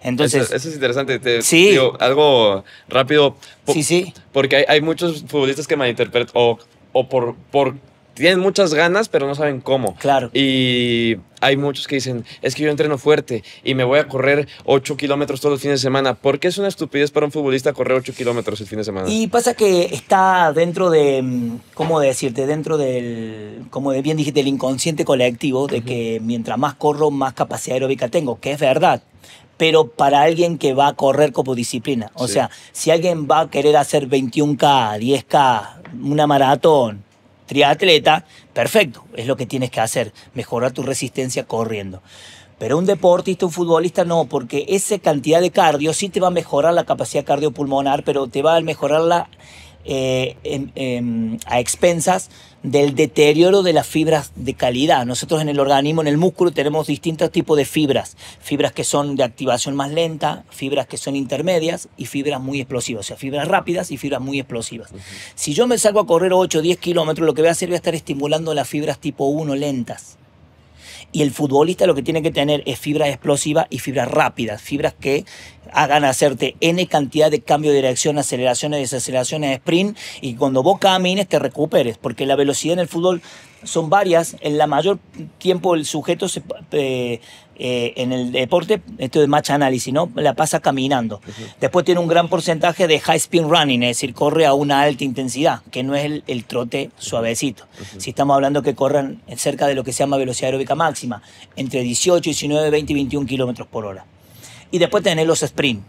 B: Entonces,
A: eso es interesante.
B: Sí.
A: Digo, algo rápido.
B: Sí.
A: Porque hay muchos futbolistas que malinterpretan o por tienen muchas ganas, pero no saben cómo.
B: Claro.
A: Y hay muchos que dicen, es que yo entreno fuerte y me voy a correr 8 kilómetros todos los fines de semana. ¿Por qué es una estupidez para un futbolista correr 8 kilómetros el fin de semana?
B: Y pasa que está dentro de, ¿cómo decirte? Dentro del, como bien dijiste, del inconsciente colectivo, de que mientras más corro, más capacidad aeróbica tengo, que es verdad. Pero para alguien que va a correr como disciplina. O sea, si alguien va a querer hacer 21K, 10K, una maratón, triatleta, perfecto, es lo que tienes que hacer, mejorar tu resistencia corriendo. Pero un deportista, un futbolista no, porque esa cantidad de cardio sí te va a mejorar la capacidad cardiopulmonar, pero te va a mejorarla a expensas del deterioro de las fibras de calidad. Nosotros en el organismo, en el músculo, tenemos distintos tipos de fibras. Fibras que son de activación más lenta, fibras que son intermedias y fibras muy explosivas. O sea, fibras rápidas y fibras muy explosivas. Si yo me salgo a correr 8 o 10 kilómetros, lo que voy a hacer es estar estimulando las fibras tipo 1 lentas. Y el futbolista lo que tiene que tener es fibras explosivas y fibras rápidas, fibras que hagan hacerte N cantidad de cambio de dirección, aceleraciones, desaceleraciones, sprint, y cuando vos camines te recuperes, porque la velocidad en el fútbol son varias. En la mayor tiempo el sujeto en el deporte, esto de match análisis, ¿no?, la pasa caminando. Después tiene un gran porcentaje de high speed running, es decir, corre a una alta intensidad, que no es el trote suavecito. Si estamos hablando que corran cerca de lo que se llama velocidad aeróbica máxima, entre 18, 19, 20 y 21 kilómetros por hora. Y después tenés los sprint,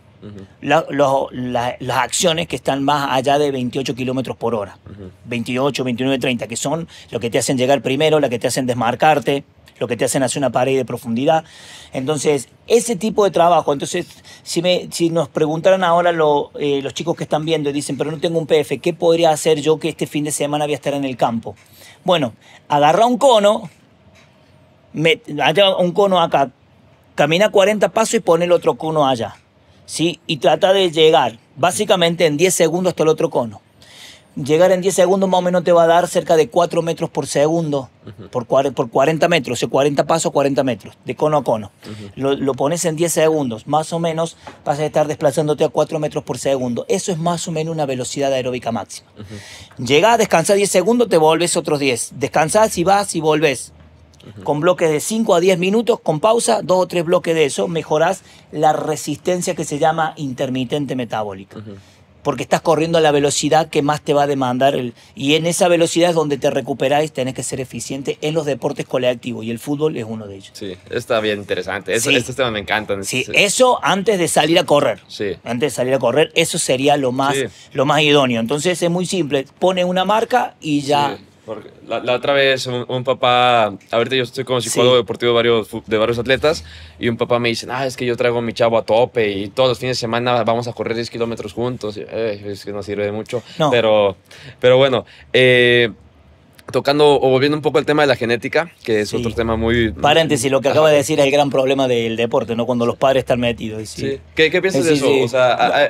B: las acciones que están más allá de 28 kilómetros por hora, 28, 29, 30, que son lo que te hacen llegar primero, lo que te hacen desmarcarte, lo que te hacen hacer una pared de profundidad. Entonces, ese tipo de trabajo, entonces, si nos preguntaran ahora los chicos que están viendo y dicen, pero no tengo un PF, ¿qué podría hacer yo que este fin de semana voy a estar en el campo? Bueno, agarra un cono, haya un cono acá, camina 40 pasos y pone el otro cono allá, ¿sí? Y trata de llegar básicamente en 10 segundos hasta el otro cono. Llegar en 10 segundos más o menos te va a dar cerca de 4 metros por segundo, por 40 metros, o sea, 40 pasos, 40 metros, de cono a cono. Lo pones en 10 segundos, más o menos vas a estar desplazándote a 4 metros por segundo. Eso es más o menos una velocidad aeróbica máxima. Llegás, descansás 10 segundos, te volvés otros 10. Descansás y vas y volvés. Con bloques de 5 a 10 minutos, con pausa, 2 o 3 bloques de eso, mejorás la resistencia que se llama intermitente metabólica. Porque estás corriendo a la velocidad que más te va a demandar. Y en esa velocidad es donde te recuperás y tenés que ser eficiente en los deportes colectivos. Y el fútbol es uno de ellos.
A: Sí, está bien interesante. Estos temas me encantan.
B: Sí, eso antes de salir a correr.
A: Sí.
B: Antes de salir a correr, eso sería lo más idóneo. Entonces es muy simple. Pone una marca y ya...
A: Sí. Porque la otra vez un papá, ahorita yo estoy como psicólogo deportivo de varios atletas, y un papá me dice, es que yo traigo a mi chavo a tope y todos los fines de semana vamos a correr 10 kilómetros juntos. Es que no sirve de mucho. No. Pero bueno, tocando o volviendo un poco al tema de la genética, que es otro tema muy...
B: Paréntesis, lo que acaba de decir es el gran problema del deporte, ¿no? Cuando los padres están metidos.
A: Sí. ¿Qué piensas de eso? O sea,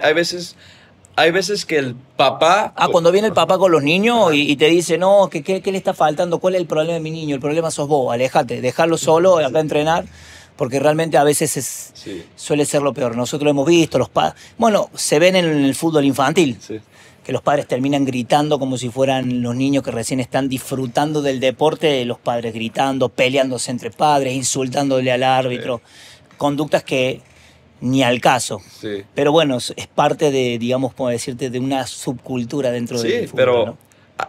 A: hay veces que el papá...
B: cuando viene el papá con los niños y te dice, no, ¿qué le está faltando? ¿Cuál es el problema de mi niño? El problema sos vos, alejate, dejarlo solo, acá a entrenar. porque realmente a veces
A: Sí.
B: suele ser lo peor. Nosotros lo hemos visto, bueno, se ven en el fútbol infantil,
A: Sí.
B: que los padres terminan gritando como si fueran los niños que recién están disfrutando del deporte, los padres gritando, peleándose entre padres, insultándole al árbitro, conductas que ni al caso.
A: Sí.
B: Pero bueno, es parte de, digamos, como decirte, de una subcultura dentro
A: Sí,
B: del fútbol,
A: pero
B: ¿no?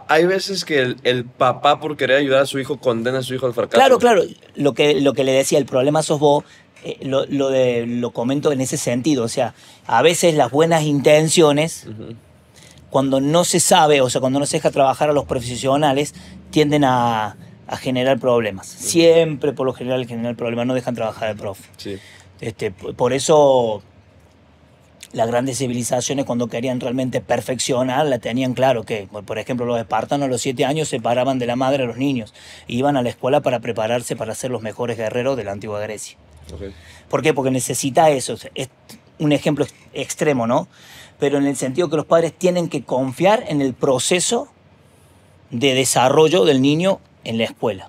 A: hay veces que el papá, por querer ayudar a su hijo, condena a su hijo al fracaso.
B: Claro, claro. Lo que le decía, el problema sos vos, lo comento en ese sentido. O sea, a veces las buenas intenciones,
A: Ujú.
B: cuando no se sabe, o sea, cuando no se deja trabajar a los profesionales, tienden a generar problemas. Siempre, por lo general, generan problemas, no dejan trabajar al profe.
A: Sí.
B: Por eso las grandes civilizaciones, cuando querían realmente perfeccionar, la tenían claro que, por ejemplo, los espartanos a los 7 años separaban de la madre a los niños. Iban a la escuela para prepararse para ser los mejores guerreros de la antigua Grecia.
A: Ok.
B: ¿Por qué? Porque necesita eso. Es un ejemplo extremo, ¿no? Pero en el sentido que los padres tienen que confiar en el proceso de desarrollo del niño en la escuela.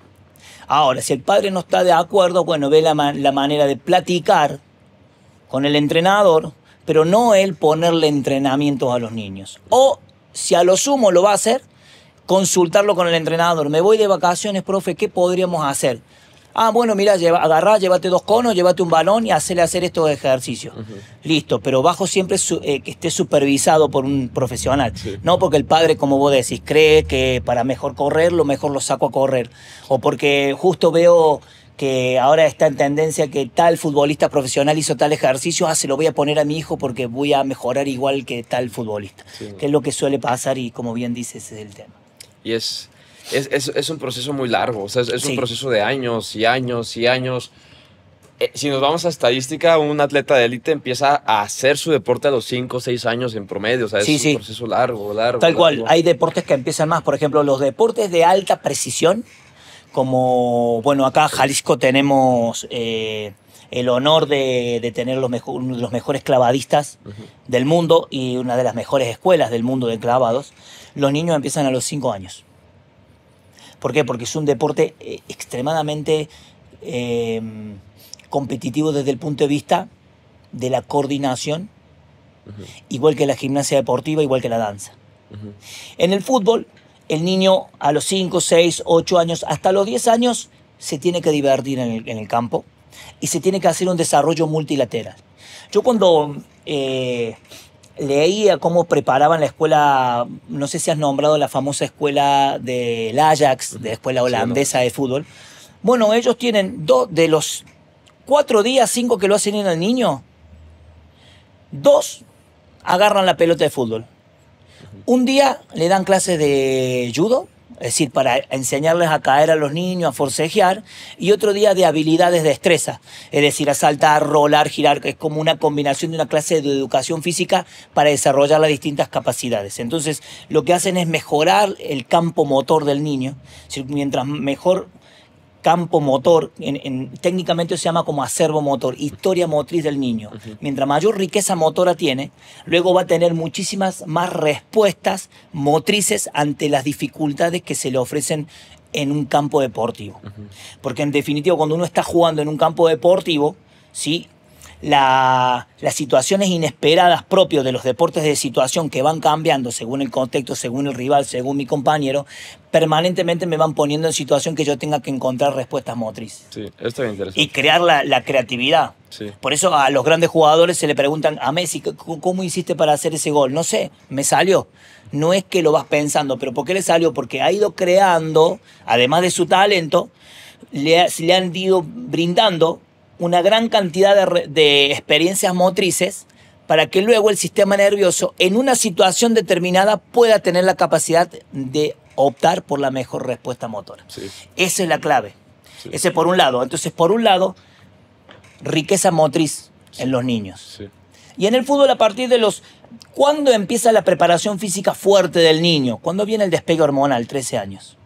B: Ahora, si el padre no está de acuerdo, bueno, ve la manera de platicar con el entrenador, pero no él ponerle entrenamientos a los niños. O, si a lo sumo lo va a hacer, consultarlo con el entrenador. Me voy de vacaciones, profe, ¿qué podríamos hacer? Ah, bueno, mira, agarrá, llévate 2 conos, llévate un balón y hacer estos ejercicios. Listo, pero bajo siempre que esté supervisado por un profesional.
A: Sí.
B: No porque el padre, como vos decís, cree que para mejor correr, lo mejor lo saco a correr. O porque justo veo que ahora está en tendencia que tal futbolista profesional hizo tal ejercicio, se lo voy a poner a mi hijo porque voy a mejorar igual que tal futbolista.
A: Sí.
B: Que es lo que suele pasar y, como bien dices, ese es el tema.
A: Y es un proceso muy largo, o sea, es
B: Sí.
A: un proceso de años y años y años. Si nos vamos a estadística, un atleta de élite empieza a hacer su deporte a los 5 o 6 años en promedio, o sea, es
B: Sí,
A: un
B: sí.
A: proceso largo.
B: Tal cual,
A: largo.
B: hay deportes que empiezan más, por ejemplo, los deportes de alta precisión, como, bueno, acá en Jalisco tenemos el honor de tener uno de los mejores clavadistas del mundo y una de las mejores escuelas del mundo de clavados. Los niños empiezan a los 5 años. ¿Por qué? Porque es un deporte extremadamente competitivo desde el punto de vista de la coordinación, igual que la gimnasia deportiva, igual que la danza. En el fútbol, el niño a los 5, 6, 8 años, hasta los 10 años, se tiene que divertir en el campo y se tiene que hacer un desarrollo multilateral. Yo cuando leía cómo preparaban la escuela, no sé si has nombrado la famosa escuela del Ajax, de la escuela holandesa de fútbol. Bueno, ellos tienen 2 de los 4 días, 5 que lo hacen ir al niño, 2 agarran la pelota de fútbol. Un día le dan clases de judo, es decir, para enseñarles a caer a los niños, a forcejear, y otro día de habilidades de destreza, es decir, a saltar, rolar, girar, que es como una combinación de una clase de educación física para desarrollar las distintas capacidades. Entonces, lo que hacen es mejorar el campo motor del niño, es decir, mientras mejor campo motor, técnicamente se llama como acervo motor, historia motriz del niño. Mientras mayor riqueza motora tiene, luego va a tener muchísimas más respuestas motrices ante las dificultades que se le ofrecen en un campo deportivo. Porque en definitiva, cuando uno está jugando en un campo deportivo, ¿sí?, las situaciones inesperadas propias de los deportes de situación que van cambiando según el contexto, según el rival, según mi compañero, permanentemente me van poniendo en situación que yo tenga que encontrar respuestas motrices.
A: Sí, esto es interesante.
B: Y crear la creatividad.
A: Sí.
B: Por eso a los grandes jugadores se le preguntan a Messi, ¿cómo hiciste para hacer ese gol? No sé, me salió. No es que lo vas pensando, pero ¿por qué le salió? Porque ha ido creando, además de su talento, le han ido brindando una gran cantidad de experiencias motrices para que luego el sistema nervioso en una situación determinada pueda tener la capacidad de optar por la mejor respuesta motora.
A: Sí.
B: Esa es la clave.
A: Sí.
B: Ese por un lado. Entonces, por un lado, riqueza motriz en los niños.
A: Sí.
B: Y en el fútbol, a partir de los... ¿Cuándo empieza la preparación física fuerte del niño? ¿Cuándo viene el despegue hormonal? 13 años.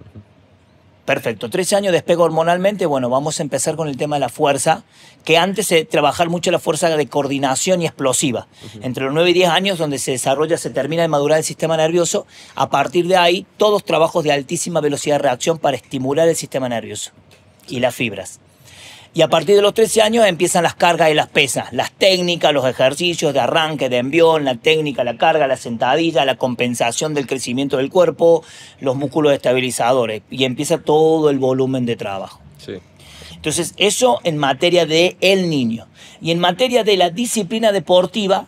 B: Perfecto, 13 años despego hormonalmente, bueno, vamos a empezar con el tema de la fuerza, que antes se trabajar mucho la fuerza de coordinación y explosiva. Entre los 9 y 10 años, donde se desarrolla, se termina de madurar el sistema nervioso, a partir de ahí, todos trabajos de altísima velocidad de reacción para estimular el sistema nervioso y las fibras. Y a partir de los 13 años empiezan las cargas y las pesas, las técnicas, los ejercicios de arranque, de envión, la técnica, la carga, la sentadilla, la compensación del crecimiento del cuerpo, los músculos estabilizadores. Y empieza todo el volumen de trabajo.
A: Sí.
B: Entonces, eso en materia de el niño. Y en materia de la disciplina deportiva,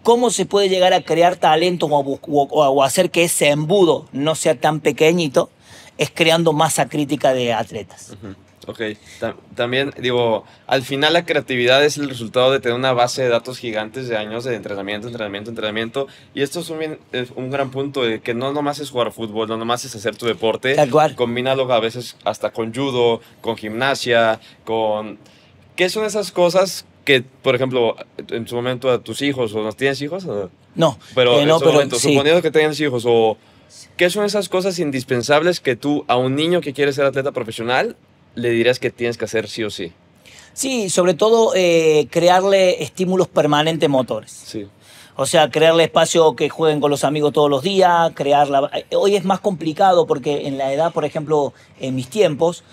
B: ¿cómo se puede llegar a crear talentos o hacer que ese embudo no sea tan pequeñito? Es creando masa crítica de atletas.
A: Ok, también digo, al final la creatividad es el resultado de tener una base de datos gigantes de años de entrenamiento, y esto es un gran punto de que no nomás es jugar fútbol, no nomás es hacer tu deporte,
B: Tal cual.
A: combínalo a veces hasta con judo, con gimnasia, con... ¿Qué son esas cosas que, por ejemplo, en su momento a tus hijos, o no tienes hijos?
B: No,
A: pero en su momento,
B: sí.
A: suponiendo que tengas hijos, o ¿qué son esas cosas indispensables que tú a un niño que quiere ser atleta profesional le dirías que tienes que hacer sí o sí?
B: Sí, sobre todo crearle estímulos permanentes motores.
A: Sí.
B: O sea, crearle espacio que jueguen con los amigos todos los días, Hoy es más complicado porque en la edad, por ejemplo, en mis tiempos,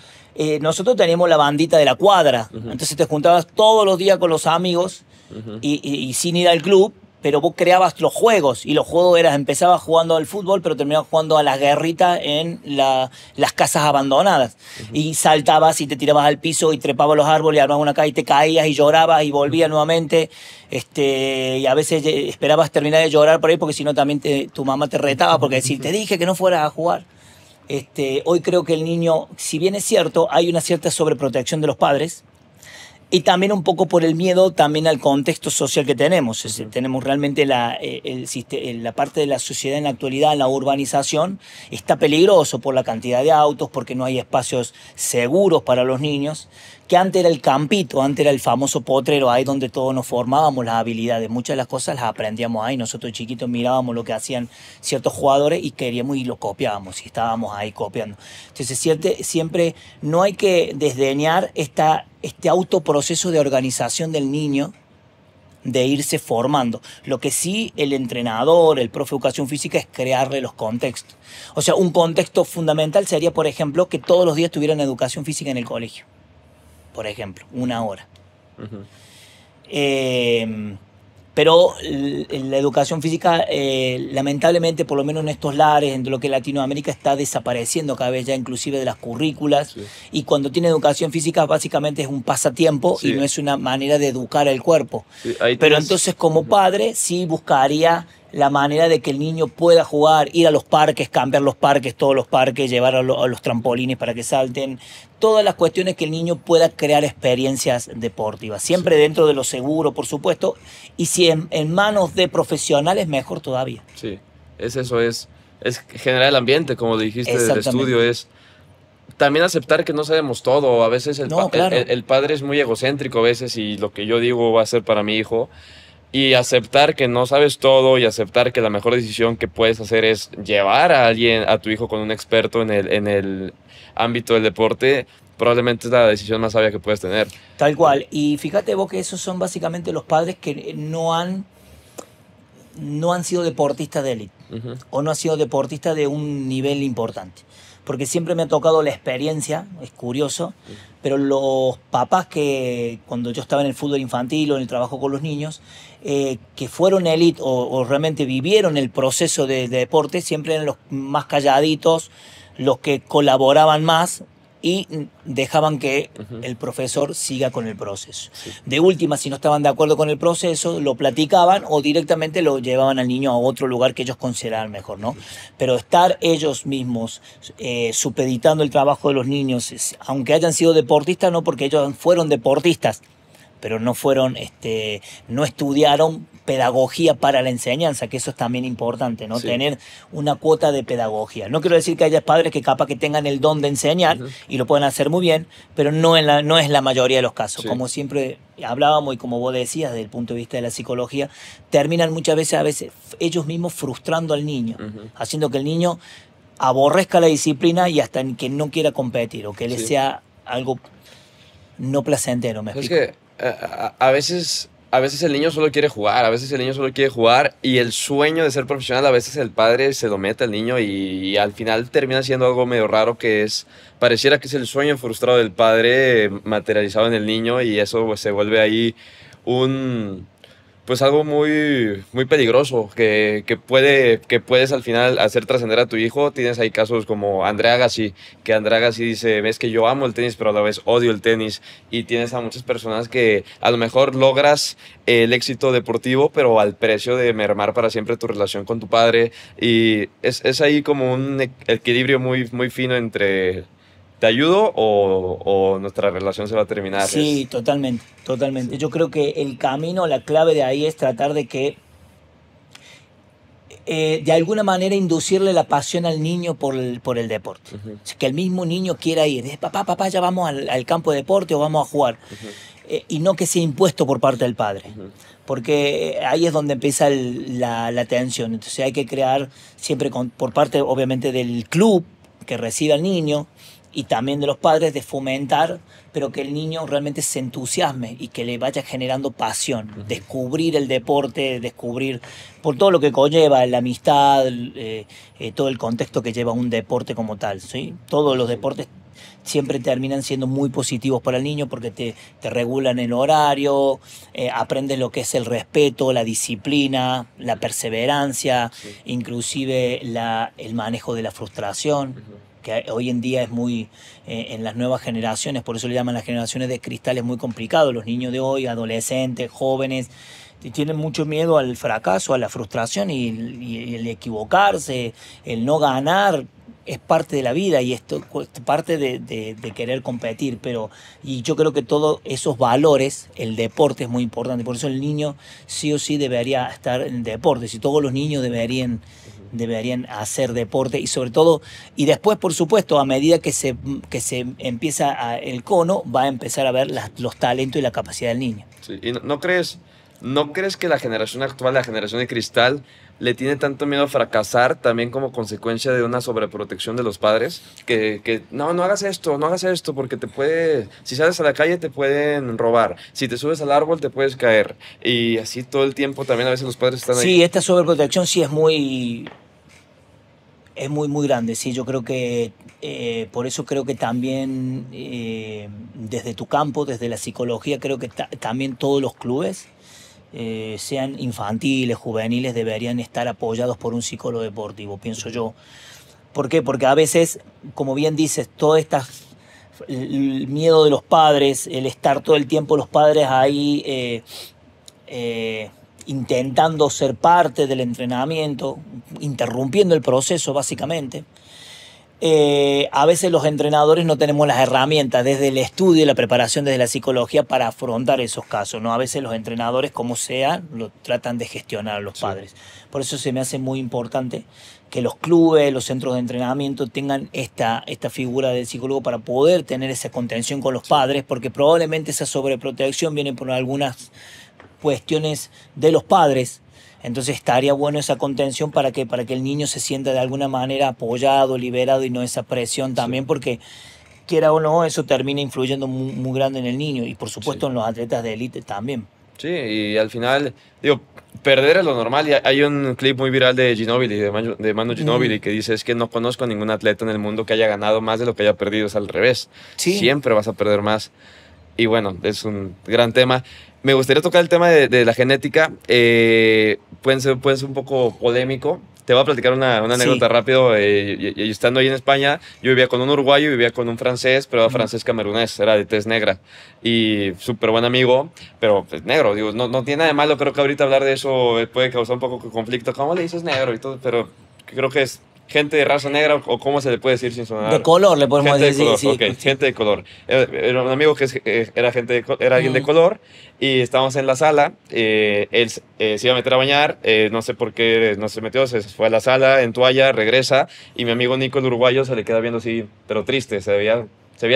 B: nosotros teníamos la bandita de la cuadra. Entonces te juntabas todos los días con los amigos y sin ir al club, pero vos creabas los juegos, y los juegos empezabas jugando al fútbol, pero terminabas jugando a las guerritas en las casas abandonadas. Y saltabas y te tirabas al piso y trepabas los árboles y armabas una calle y te caías y llorabas y volvías nuevamente. Y a veces esperabas terminar de llorar por ahí porque si no también tu mamá te retaba porque decir, te dije que no fueras a jugar. Hoy creo que el niño, si bien es cierto, hay una cierta sobreprotección de los padres, y también un poco por el miedo también al contexto social que tenemos. Es decir, tenemos realmente la parte de la sociedad en la actualidad, la urbanización, está peligroso por la cantidad de autos, porque no hay espacios seguros para los niños, que antes era el campito, antes era el famoso potrero, ahí donde todos nos formábamos las habilidades. Muchas de las cosas las aprendíamos ahí. Nosotros chiquitos mirábamos lo que hacían ciertos jugadores y queríamos y lo copiábamos, y estábamos ahí copiando. Entonces siempre no hay que desdeñar este autoproceso de organización del niño, de irse formando. Lo que sí el entrenador, el profe de educación física, es crearle los contextos. O sea, un contexto fundamental sería, por ejemplo, que todos los días tuvieran educación física en el colegio. Por ejemplo, 1 hora. Pero la educación física, lamentablemente, por lo menos en estos lares, en lo que es Latinoamérica, está desapareciendo cada vez ya, inclusive de las currículas. Sí. Y cuando tiene educación física, básicamente es un pasatiempo, sí, y no es una manera de educar el cuerpo. Sí, pero entonces, como padre, sí buscaría la manera de que el niño pueda jugar, ir a los parques, cambiar los parques, todos los parques, llevar a los trampolines para que salten, todas las cuestiones que el niño pueda crear experiencias deportivas, siempre sí, dentro de lo seguro, por supuesto, y si en manos de profesionales, mejor todavía.
A: Sí, es generar el ambiente, como dijiste, del estudio, es también aceptar que no sabemos todo. A veces el padre es muy egocéntrico a veces, y lo que yo digo va a ser para mi hijo. Y aceptar que no sabes todo, y aceptar que la mejor decisión que puedes hacer es llevar a tu hijo con un experto en el ámbito del deporte, probablemente es la decisión más sabia que puedes tener.
B: Tal cual. Y fíjate vos que esos son básicamente los padres que no han sido deportistas de élite, o no han sido deportistas de un nivel importante. Porque siempre me ha tocado la experiencia, es curioso, pero los papás que cuando yo estaba en el fútbol infantil o en el trabajo con los niños, que fueron élite o realmente vivieron el proceso de deporte, siempre eran los más calladitos, los que colaboraban más y dejaban que el profesor siga con el proceso. Sí. De última, si no estaban de acuerdo con el proceso, lo platicaban o directamente lo llevaban al niño a otro lugar que ellos consideraban mejor, ¿no? Pero estar ellos mismos supeditando el trabajo de los niños, aunque hayan sido deportistas, no porque ellos fueron deportistas, pero no estudiaron pedagogía para la enseñanza, que eso es también importante, ¿no? Sí. Tener una cuota de pedagogía. No quiero decir que haya padres que capaz que tengan el don de enseñar y lo pueden hacer muy bien, pero no es la mayoría de los casos. Sí. Como siempre hablábamos y como vos decías, desde el punto de vista de la psicología, terminan muchas veces ellos mismos frustrando al niño, haciendo que el niño aborrezca la disciplina y hasta que no quiera competir, o que le sea algo no placentero, ¿me explico?
A: Es que a veces a veces el niño solo quiere jugar, a veces el niño solo quiere jugar y el sueño de ser profesional, a veces el padre se lo mete al niño y al final termina siendo algo medio raro que es, pareciera que es el sueño frustrado del padre materializado en el niño y eso pues, se vuelve ahí un... Pues algo muy, muy peligroso que puedes al final hacer trascender a tu hijo. Tienes ahí casos como Andrea Agassi, que Andrea Agassi dice, ves que yo amo el tenis, pero a la vez odio el tenis. Y tienes a muchas personas que a lo mejor logras el éxito deportivo, pero al precio de mermar para siempre tu relación con tu padre. Y es ahí como un equilibrio muy, muy fino entre... ¿Te ayudo o nuestra relación se va a terminar?
B: Sí, totalmente, totalmente.
A: Sí.
B: Yo creo que el camino, la clave de ahí es tratar de que de alguna manera inducirle la pasión al niño por el deporte.
A: Ujú,
B: Que el mismo niño quiera ir, papá, papá, ya vamos al campo de deporte o vamos a jugar.
A: ujú,
B: Y no que sea impuesto por parte del padre.
A: ujú.
B: Porque ahí es donde empieza la tensión. Entonces hay que crear siempre por parte, obviamente, del club que recibe al niño y también de los padres de fomentar, pero que el niño realmente se entusiasme y que le vaya generando pasión,
A: Ujú.
B: descubrir el deporte, descubrir por todo lo que conlleva, la amistad, todo el contexto que lleva un deporte como tal, ¿sí? Todos los
A: Sí.
B: deportes siempre terminan siendo muy positivos para el niño porque te regulan el horario, aprendes lo que es el respeto, la disciplina, la perseverancia,
A: Sí.
B: inclusive el manejo de la frustración,
A: Ujú.
B: que hoy en día es muy, en las nuevas generaciones, por eso le llaman las generaciones de cristal, es muy complicado. Los niños de hoy, adolescentes, jóvenes, tienen mucho miedo al fracaso, a la frustración y el equivocarse, el no ganar. Es parte de la vida y esto parte de querer competir, pero y yo creo que todos esos valores, el deporte es muy importante, por eso el niño sí o sí debería estar en deporte, si todos los niños deberían hacer deporte y sobre todo, y después por supuesto a medida que se empieza el cono, va a empezar a ver los talentos y la capacidad del niño.
A: Sí, ¿y no crees que la generación actual, la generación de cristal, le tiene tanto miedo a fracasar también como consecuencia de una sobreprotección de los padres? Que no hagas esto, porque si sales a la calle te pueden robar, si te subes al árbol te puedes caer. Y así todo el tiempo también a veces los padres están ahí.
B: Sí, esta sobreprotección sí es muy, muy grande, sí, yo creo que por eso creo que también desde tu campo, desde la psicología, creo que también todos los clubes, sean infantiles, juveniles, deberían estar apoyados por un psicólogo deportivo, pienso yo. ¿Por qué? Porque a veces, como bien dices, el miedo de los padres, el estar todo el tiempo los padres ahí intentando ser parte del entrenamiento, interrumpiendo el proceso básicamente. A veces los entrenadores no tenemos las herramientas desde el estudio y la preparación desde la psicología para afrontar esos casos, ¿no? A veces los entrenadores, como sea, lo tratan de gestionar a los
A: Sí.
B: padres. Por eso se me hace muy importante que los clubes, los centros de entrenamiento tengan esta figura del psicólogo para poder tener esa contención con los padres, porque probablemente esa sobreprotección viene por algunas cuestiones de los padres. Entonces estaría bueno esa contención para que el niño se sienta de alguna manera apoyado, liberado y no esa presión también,
A: Sí.
B: porque quiera o no, eso termina influyendo muy, muy grande en el niño y por
A: Sí.
B: supuesto en los atletas de élite también.
A: Sí, y al final, digo, perder es lo normal. Y hay un clip muy viral de Ginóbili, de Manu
B: Mm,
A: Ginóbili, que dice, es que no conozco a ningún atleta en el mundo que haya ganado más de lo que haya perdido, es al revés.
B: sí,
A: Siempre vas a perder más. Y bueno, es un gran tema. Me gustaría tocar el tema de la genética. Puede ser un poco polémico. Te voy a platicar una
B: sí.
A: anécdota rápido. Y estando ahí en España, yo vivía con un uruguayo y vivía con un francés, pero era
B: Mm.
A: francés camerunés, era de tez negra. Y súper buen amigo, pero pues, negro. Digo, no tiene nada de malo. Creo que ahorita hablar de eso puede causar un poco de conflicto. ¿Cómo le dices negro y todo? Pero creo que es gente de raza negra, o cómo se le puede decir sin
B: De
A: sonar.
B: color le podemos
A: Gente de
B: decir,
A: color,
B: sí,
A: ok,
B: sí.
A: gente de color. Era un amigo que era era alguien de
B: Mm,
A: color y estábamos en la sala. Él se iba a meter a bañar, no sé por qué no se metió, se fue a la sala en toalla, regresa y mi amigo Nico, el uruguayo, se le queda viendo así, pero triste, se veía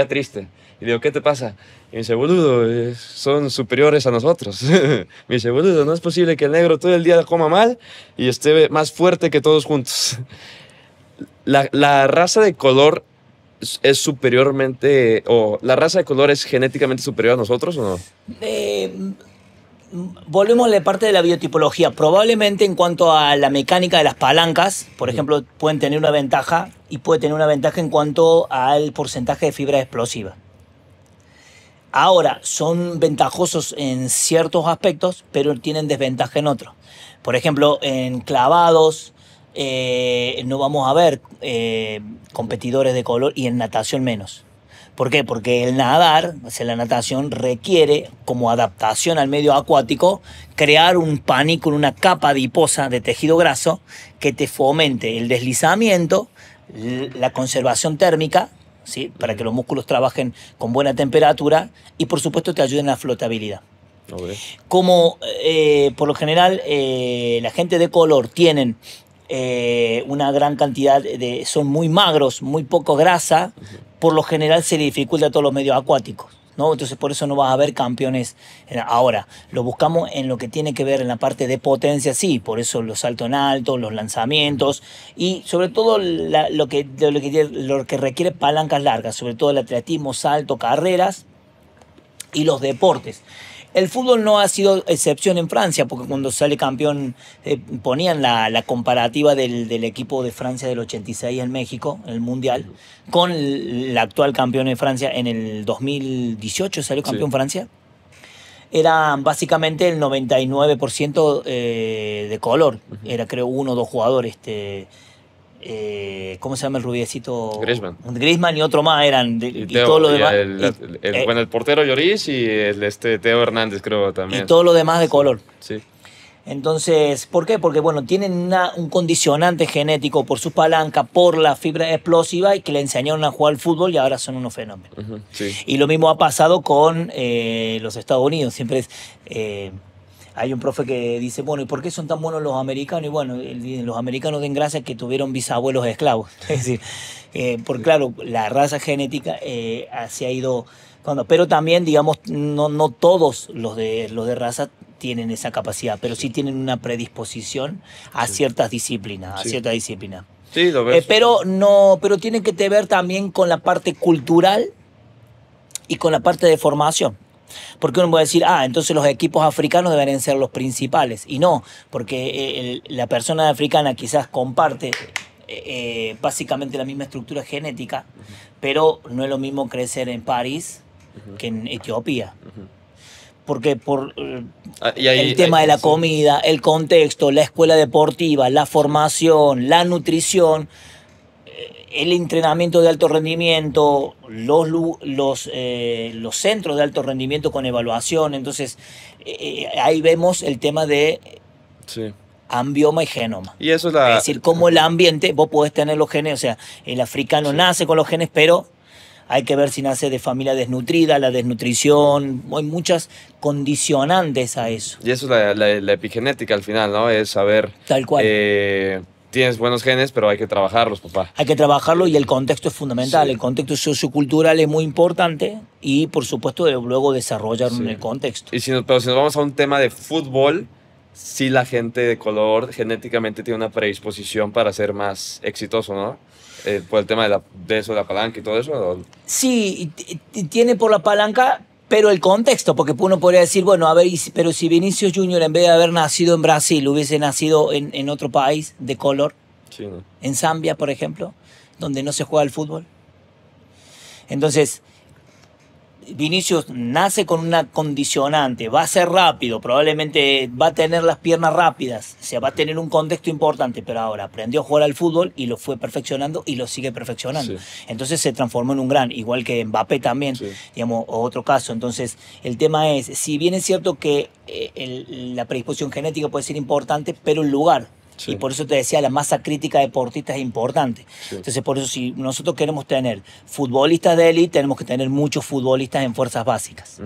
A: triste. Y digo, ¿qué te pasa? Y me dice, boludo, son superiores a nosotros. Me dice, boludo, no es posible que el negro todo el día coma mal y esté más fuerte que todos juntos. La raza de color es superiormente, o la raza de color es genéticamente superior a nosotros o no?
B: eh, Volvemos a la parte de la biotipología. Probablemente en cuanto a la mecánica de las palancas, por ejemplo, pueden tener una ventaja y puede tener una ventaja en cuanto al porcentaje de fibra explosiva. Ahora, son ventajosos en ciertos aspectos, pero tienen desventaja en otros. Por ejemplo, en clavados no vamos a ver competidores de color y en natación menos. ¿Por qué? Porque el nadar, o sea, la natación requiere, como adaptación al medio acuático, crear un pánico, una capa adiposa de tejido graso que te fomente el deslizamiento, la conservación térmica, ¿sí? Para que los músculos trabajen con buena temperatura y, por supuesto, te ayuden a la flotabilidad.
A: Okay.
B: Como por lo general la gente de color tienen una gran cantidad son muy magros, muy poco grasa, por lo general se le dificulta a todos los medios acuáticos, ¿no? Entonces por eso no vas a ver campeones. Ahora, lo buscamos en lo que tiene que ver en la parte de potencia, sí, por eso los saltos en alto, los lanzamientos y sobre todo lo que requiere palancas largas, sobre todo el atletismo, salto, carreras y los deportes. El fútbol no ha sido excepción en Francia, porque cuando sale campeón ponían la comparativa del equipo de Francia del 86 en México, en el Mundial, con el actual campeón de Francia en el 2018, salió campeón Francia. Eran básicamente el 99% de color. Era creo 1 o 2 jugadores. ¿Cómo se llama el rubiecito? Griezmann y otro más eran y todo lo demás.
A: Bueno, el portero Lloris y Teo Hernández creo también.
B: Y todo lo demás de color.
A: Sí.
B: Entonces, ¿por qué? Porque bueno, tienen un condicionante genético por su palanca, por la fibra explosiva y que le enseñaron a jugar al fútbol y ahora son unos fenómenos.
A: Sí.
B: Y lo mismo ha pasado con los Estados Unidos. Siempre es... hay un profe que dice, bueno, ¿y por qué son tan buenos los americanos? Y bueno, los americanos den gracias que tuvieron bisabuelos esclavos. Es decir, porque claro, la raza genética se ha ido... Pero también, digamos, no todos los de raza tienen esa capacidad, pero sí tienen una predisposición a ciertas disciplinas,
A: Sí, lo ves.
B: Pero tiene que ver también con la parte cultural y con la parte de formación. Porque uno puede decir, entonces los equipos africanos deberían ser los principales. Y no, porque la persona africana quizás comparte básicamente la misma estructura genética, pero no es lo mismo crecer en París que en Etiopía. Porque el tema de la comida, el contexto, la escuela deportiva, la formación, la nutrición, el entrenamiento de alto rendimiento, los centros de alto rendimiento con evaluación. Entonces, ahí vemos el tema de ambioma y genoma.
A: Y eso es
B: decir, como el ambiente, vos podés tener los genes, o sea, el africano nace con los genes, pero hay que ver si nace de familia desnutrida, la desnutrición, hay muchas condicionantes a eso.
A: Y eso es la epigenética al final, ¿no? Es saber...
B: Tal cual.
A: Tienes buenos genes, pero hay que trabajarlos, papá.
B: Hay que trabajarlo y el contexto es fundamental. Sí. El contexto sociocultural es muy importante y, por supuesto, luego desarrollar en el contexto.
A: Pero si nos vamos a un tema de fútbol, sí la gente de color genéticamente tiene una predisposición para ser más exitoso, ¿no? Por el tema de eso, de la palanca y todo eso. ¿O?
B: Sí, tiene por la palanca, pero el contexto, porque uno podría decir, bueno, a ver, pero si Vinicius Junior en vez de haber nacido en Brasil, hubiese nacido en otro país de color,
A: sí, ¿no?
B: En Zambia, por ejemplo, donde no se juega el fútbol. Entonces, Vinicius nace con una condicionante, va a ser rápido, probablemente va a tener las piernas rápidas, o sea, va a tener un contexto importante, pero ahora aprendió a jugar al fútbol y lo fue perfeccionando y lo sigue perfeccionando. Sí. Entonces se transformó en un gran, igual que Mbappé también, digamos, otro caso. Entonces, el tema es, si bien es cierto que la predisposición genética puede ser importante, pero el lugar. Sí. Y por eso te decía, la masa crítica deportista es importante. Sí. Entonces, por eso, si nosotros queremos tener futbolistas de élite, tenemos que tener muchos futbolistas en fuerzas básicas.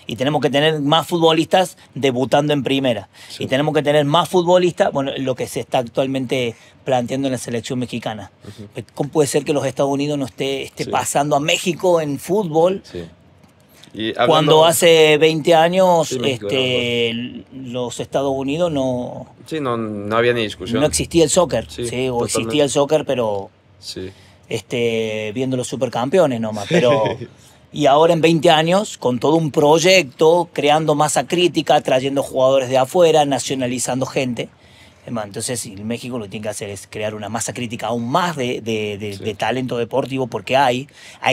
B: Y tenemos que tener más futbolistas debutando en primera. Sí. Y tenemos que tener más futbolistas, bueno, lo que se está actualmente planteando en la selección mexicana. ¿Cómo puede ser que los Estados Unidos no esté pasando a México en fútbol? Sí. Y cuando hace 20 años los Estados Unidos no...
A: Sí, no había ni discusión.
B: No existía el soccer, o existía el soccer, pero viendo los supercampeones nomás. Pero Y ahora en 20 años, con todo un proyecto, creando masa crítica, trayendo jugadores de afuera, nacionalizando gente. Entonces, México lo que tiene que hacer es crear una masa crítica aún más de talento deportivo, porque hay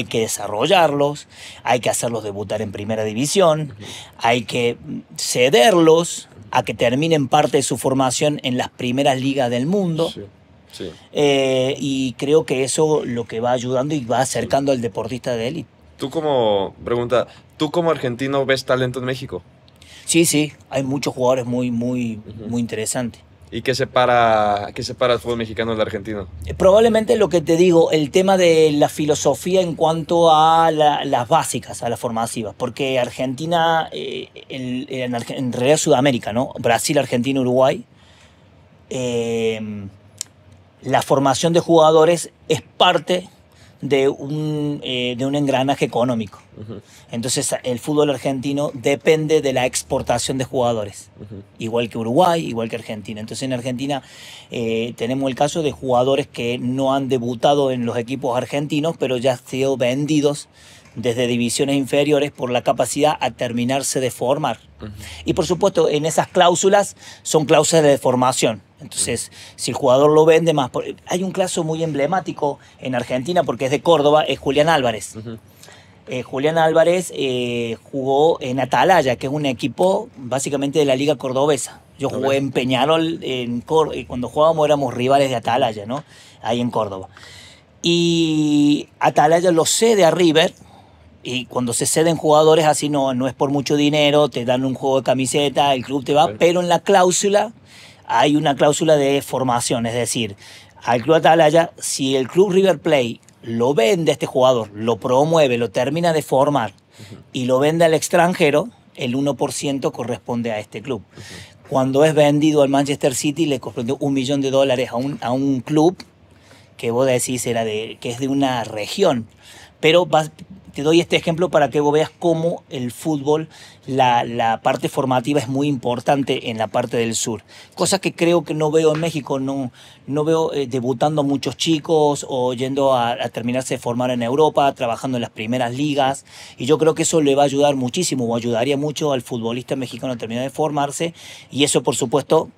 B: que desarrollarlos, hay que hacerlos debutar en primera división, hay que cederlos a que terminen parte de su formación en las primeras ligas del mundo.
A: Sí.
B: Y creo que eso lo que va ayudando y va acercando al deportista de élite.
A: ¿Tú como argentino ves talento en México?
B: Sí, hay muchos jugadores muy interesantes.
A: ¿Y qué separa el fútbol mexicano del argentino?
B: Probablemente lo que te digo, el tema de la filosofía en cuanto a las básicas, a las formativas, porque Argentina, en realidad Sudamérica, ¿no? Brasil, Argentina, Uruguay, la formación de jugadores es parte de un engranaje económico. Entonces el fútbol argentino depende de la exportación de jugadores, igual que Uruguay, igual que Argentina. Entonces en Argentina tenemos el caso de jugadores que no han debutado en los equipos argentinos, pero ya han sido vendidos desde divisiones inferiores por la capacidad a terminarse de formar. Y por supuesto, en esas cláusulas son cláusulas de formación. Entonces, si el jugador lo vende más... Hay un caso muy emblemático en Argentina, porque es de Córdoba, es Julián Álvarez. Julián Álvarez jugó en Atalaya, que es un equipo básicamente de la Liga Cordobesa. Yo jugué en Peñarol, cuando jugábamos éramos rivales de Atalaya, ¿no? Ahí en Córdoba. Y Atalaya lo cede a River. Y cuando se ceden jugadores así no es por mucho dinero, te dan un juego de camiseta, el club te va, pero en la cláusula hay una cláusula de formación, es decir, al club Atalaya, si el club River Plate lo vende a este jugador, lo promueve, lo termina de formar y lo vende al extranjero, el 1% corresponde a este club. Cuando es vendido al Manchester City le corresponde $1 millón a un club que vos decís que es de una región, pero te doy este ejemplo para que vos veas cómo el fútbol, la parte formativa es muy importante en la parte del sur. Cosas que creo que no veo en México, no veo debutando muchos chicos o yendo a terminarse de formar en Europa, trabajando en las primeras ligas. Y yo creo que eso le va a ayudar muchísimo, o ayudaría mucho al futbolista mexicano a terminar de formarse. Y eso, por supuesto,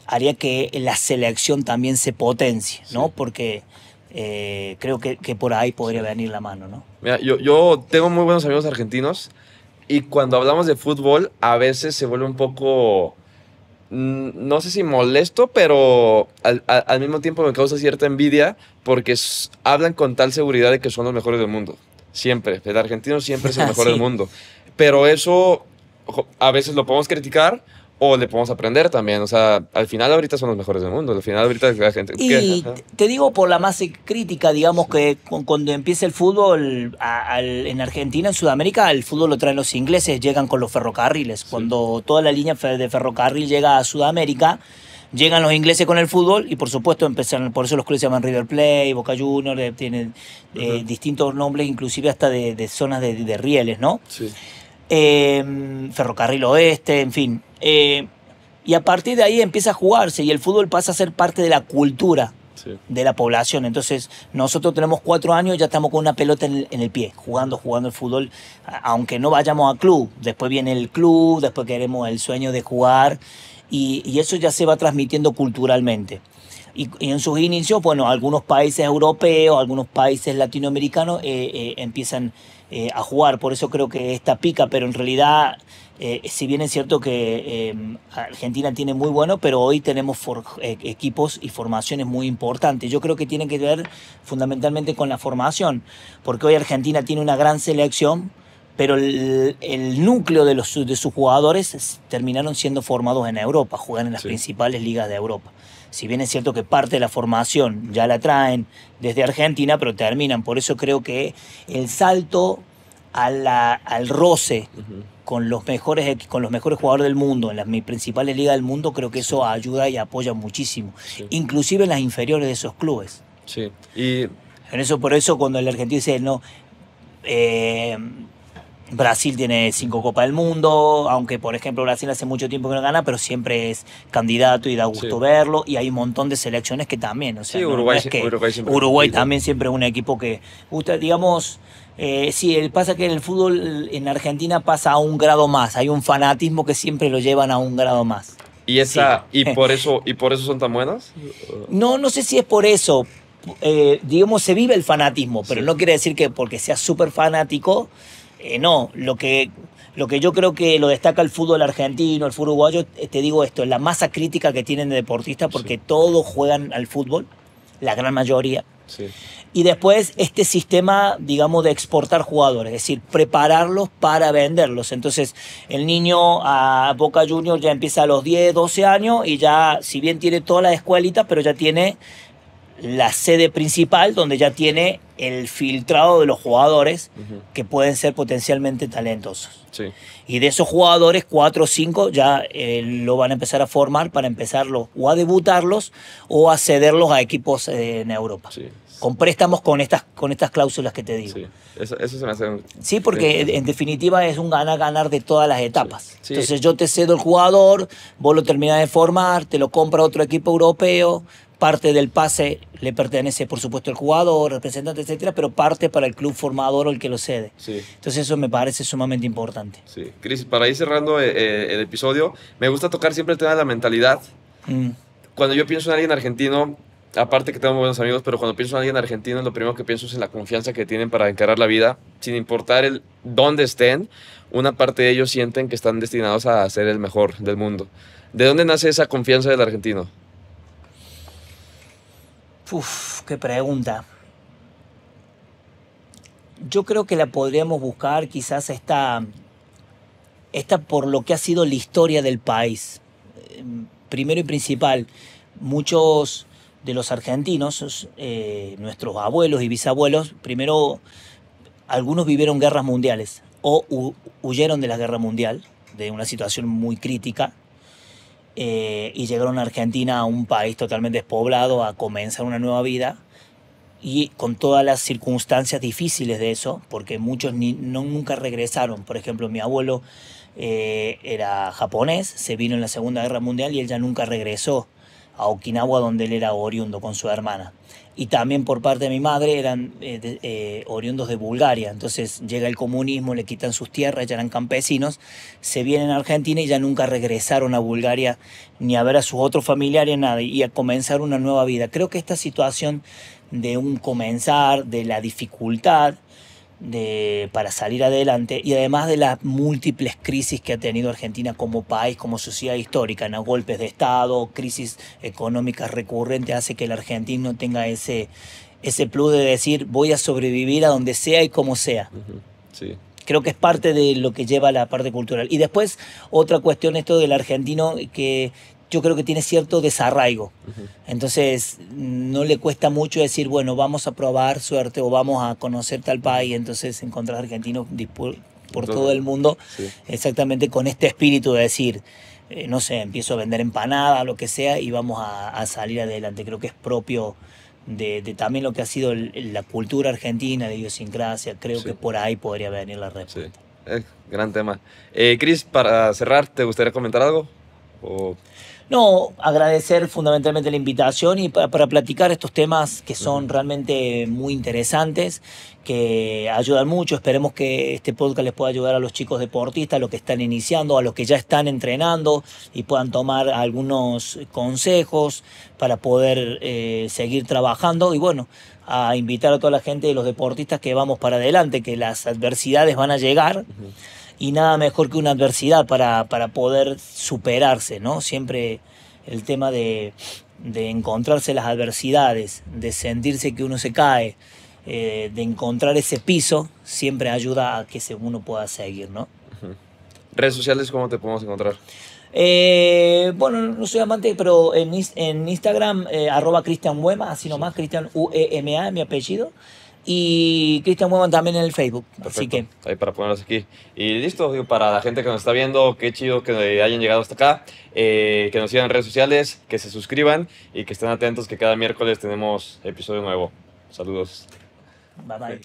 B: haría que la selección también se potencie, ¿no? Porque... creo que por ahí podría venir la mano, ¿no?
A: Mira, yo tengo muy buenos amigos argentinos y cuando hablamos de fútbol a veces se vuelve un poco, no sé si molesto, pero al mismo tiempo me causa cierta envidia porque hablan con tal seguridad de que son los mejores del mundo. Siempre, el argentino siempre es el mejor del mundo. Pero eso a veces lo podemos criticar o le podemos aprender también. O sea, al final ahorita son los mejores del mundo. Al final ahorita la gente...
B: Y te digo por la masa crítica, digamos que cuando empieza el fútbol en Argentina, en Sudamérica, el fútbol lo traen los ingleses, llegan con los ferrocarriles. Cuando toda la línea de ferrocarril llega a Sudamérica, llegan los ingleses con el fútbol y por supuesto empezaron, por eso los clubes se llaman River Plate, Boca Juniors, tienen distintos nombres, inclusive hasta de zonas de rieles, ¿no?
A: Sí.
B: Ferrocarril Oeste, en fin. Y a partir de ahí empieza a jugarse y el fútbol pasa a ser parte de la cultura de la población. Entonces nosotros tenemos 4 años, ya estamos con una pelota en el pie, jugando el fútbol, aunque no vayamos a club. Después viene el club, después queremos el sueño de jugar y eso ya se va transmitiendo culturalmente. Y en sus inicios, bueno, algunos países europeos, algunos países latinoamericanos empiezan a jugar. Por eso creo que esta pica, pero en realidad, si bien es cierto que Argentina tiene muy bueno, pero hoy tenemos equipos y formaciones muy importantes. Yo creo que tiene que ver fundamentalmente con la formación, porque hoy Argentina tiene una gran selección, pero el núcleo de sus jugadores terminaron siendo formados en Europa, juegan en las principales ligas de Europa. Si bien es cierto que parte de la formación ya la traen desde Argentina, pero terminan. Por eso creo que el salto al roce con los mejores jugadores del mundo, en las principales ligas del mundo, creo que eso ayuda y apoya muchísimo. Inclusive en las inferiores de esos clubes.
A: Sí. Y
B: por eso cuando el argentino dice, no, Brasil tiene 5 Copas del Mundo, aunque por ejemplo Brasil hace mucho tiempo que no gana, pero siempre es candidato y da gusto
A: Sí.
B: verlo. Y hay un montón de selecciones que también, o sea,
A: Sí,
B: no
A: Uruguay,
B: es que
A: Uruguay siempre
B: Uruguay
A: compite.
B: también siempre es un equipo que gusta, digamos, sí, pasa que el fútbol en Argentina pasa a un grado más, hay un fanatismo que siempre lo llevan a un grado más. Sí.
A: Y por eso son tan buenos.
B: No, no sé si es por eso. Digamos, se vive el fanatismo, pero
A: Sí,
B: no quiere decir que porque seas súper fanático, no. Lo que yo creo que lo destaca el fútbol argentino, el fútbol uruguayo, te digo esto, la masa crítica que tienen de deportistas,
A: sí,
B: porque todos juegan al fútbol, la gran mayoría.
A: sí,
B: Y después este sistema, digamos, de exportar jugadores, es decir, prepararlos para venderlos. Entonces, el niño a Boca Juniors ya empieza a los 10, 12 años y ya, si bien tiene toda la escuelita, pero ya tiene la sede principal donde ya tiene el filtrado de los jugadores
A: ujú,
B: que pueden ser potencialmente talentosos.
A: sí,
B: Y de esos jugadores, 4 o 5 ya lo van a empezar a formar para empezarlo o a debutarlos o a cederlos a equipos en Europa.
A: sí,
B: Con préstamos con estas cláusulas que te digo.
A: sí. Eso se me hace muy
B: Sí, porque en
A: interesante.
B: definitiva es un ganar-ganar de todas las
A: Sí,
B: etapas.
A: sí,
B: Entonces yo te cedo el jugador, vos lo terminás de formar, te lo compra otro equipo europeo, parte del pase le pertenece por supuesto al jugador, representante, etcétera, pero parte para el club formador o el que lo cede.
A: sí.
B: Entonces eso me parece sumamente importante.
A: Sí, Cris, para ir cerrando el episodio, me gusta tocar siempre el tema de la mentalidad.
B: Mm.
A: Cuando yo pienso en alguien argentino, aparte que tengo buenos amigos, pero cuando pienso en alguien argentino, lo primero que pienso es en la confianza que tienen para encarar la vida, sin importar el dónde estén, una parte de ellos sienten que están destinados a ser el mejor del mundo. ¿De dónde nace esa confianza del argentino?
B: Uf, qué pregunta. Yo creo que la podríamos buscar quizás esta por lo que ha sido la historia del país. Primero y principal, muchos de los argentinos, nuestros abuelos y bisabuelos, primero algunos vivieron guerras mundiales o huyeron de la guerra mundial, de una situación muy crítica, y llegaron a Argentina, a un país totalmente despoblado, a comenzar una nueva vida y con todas las circunstancias difíciles de eso, porque muchos nunca regresaron. Por ejemplo, mi abuelo era japonés, se vino en la Segunda Guerra Mundial y él ya nunca regresó a Okinawa, donde él era oriundo con su hermana. Y también por parte de mi madre eran oriundos de Bulgaria. Entonces llega el comunismo, le quitan sus tierras, ya eran campesinos, se vienen a Argentina y ya nunca regresaron a Bulgaria ni a ver a sus otros familiares, nada, y a comenzar una nueva vida. Creo que esta situación de un comenzar, de la dificultad para salir adelante y además de las múltiples crisis que ha tenido Argentina como país, como sociedad histórica, ¿no? Golpes de Estado, crisis económicas recurrentes, hace que el argentino tenga ese plus de decir voy a sobrevivir a donde sea y como sea.
A: Ujú, sí,
B: Creo que es parte de lo que lleva a la parte cultural. Y después, otra cuestión, esto del argentino, que yo creo que tiene cierto desarraigo.
A: ujú,
B: Entonces, no le cuesta mucho decir, bueno, vamos a probar suerte o vamos a conocer tal país. Entonces, encontrar argentinos por todo el mundo,
A: sí,
B: exactamente con este espíritu de decir, no sé, empiezo a vender empanadas, lo que sea, y vamos a salir adelante. Creo que es propio de también lo que ha sido la cultura argentina, la idiosincrasia. Creo que
A: sí,
B: por ahí podría venir la
A: sí.
B: respuesta.
A: Gran tema. Cris, para cerrar, ¿te gustaría comentar algo? O...
B: No, agradecer fundamentalmente la invitación y para platicar estos temas que
A: Ujú,
B: son realmente muy interesantes, que ayudan mucho. Esperemos que este podcast les pueda ayudar a los chicos deportistas, a los que están iniciando, a los que ya están entrenando y puedan tomar algunos consejos para poder seguir trabajando. Y bueno, a invitar a toda la gente de los deportistas que vamos para adelante, que las adversidades van a llegar
A: ujú,
B: y nada mejor que una adversidad para poder superarse, ¿no? Siempre el tema de encontrarse las adversidades, de sentirse que uno se cae, de encontrar ese piso, siempre ayuda a que uno pueda seguir, ¿no?
A: ujú. Redes sociales, ¿cómo te podemos encontrar?
B: Bueno, no soy amante, pero en Instagram, @Cristian Muema, así
A: Sí,
B: nomás, Cristian UEMA es mi apellido. Y Cristian Mueman también en el Facebook. Así
A: perfecto.
B: que
A: Ahí para ponerlos aquí. Y listo, digo, para la gente que nos está viendo, qué chido que hayan llegado hasta acá. Que nos sigan en redes sociales, que se suscriban y que estén atentos que cada miércoles tenemos episodio nuevo. Saludos.
B: bye bye.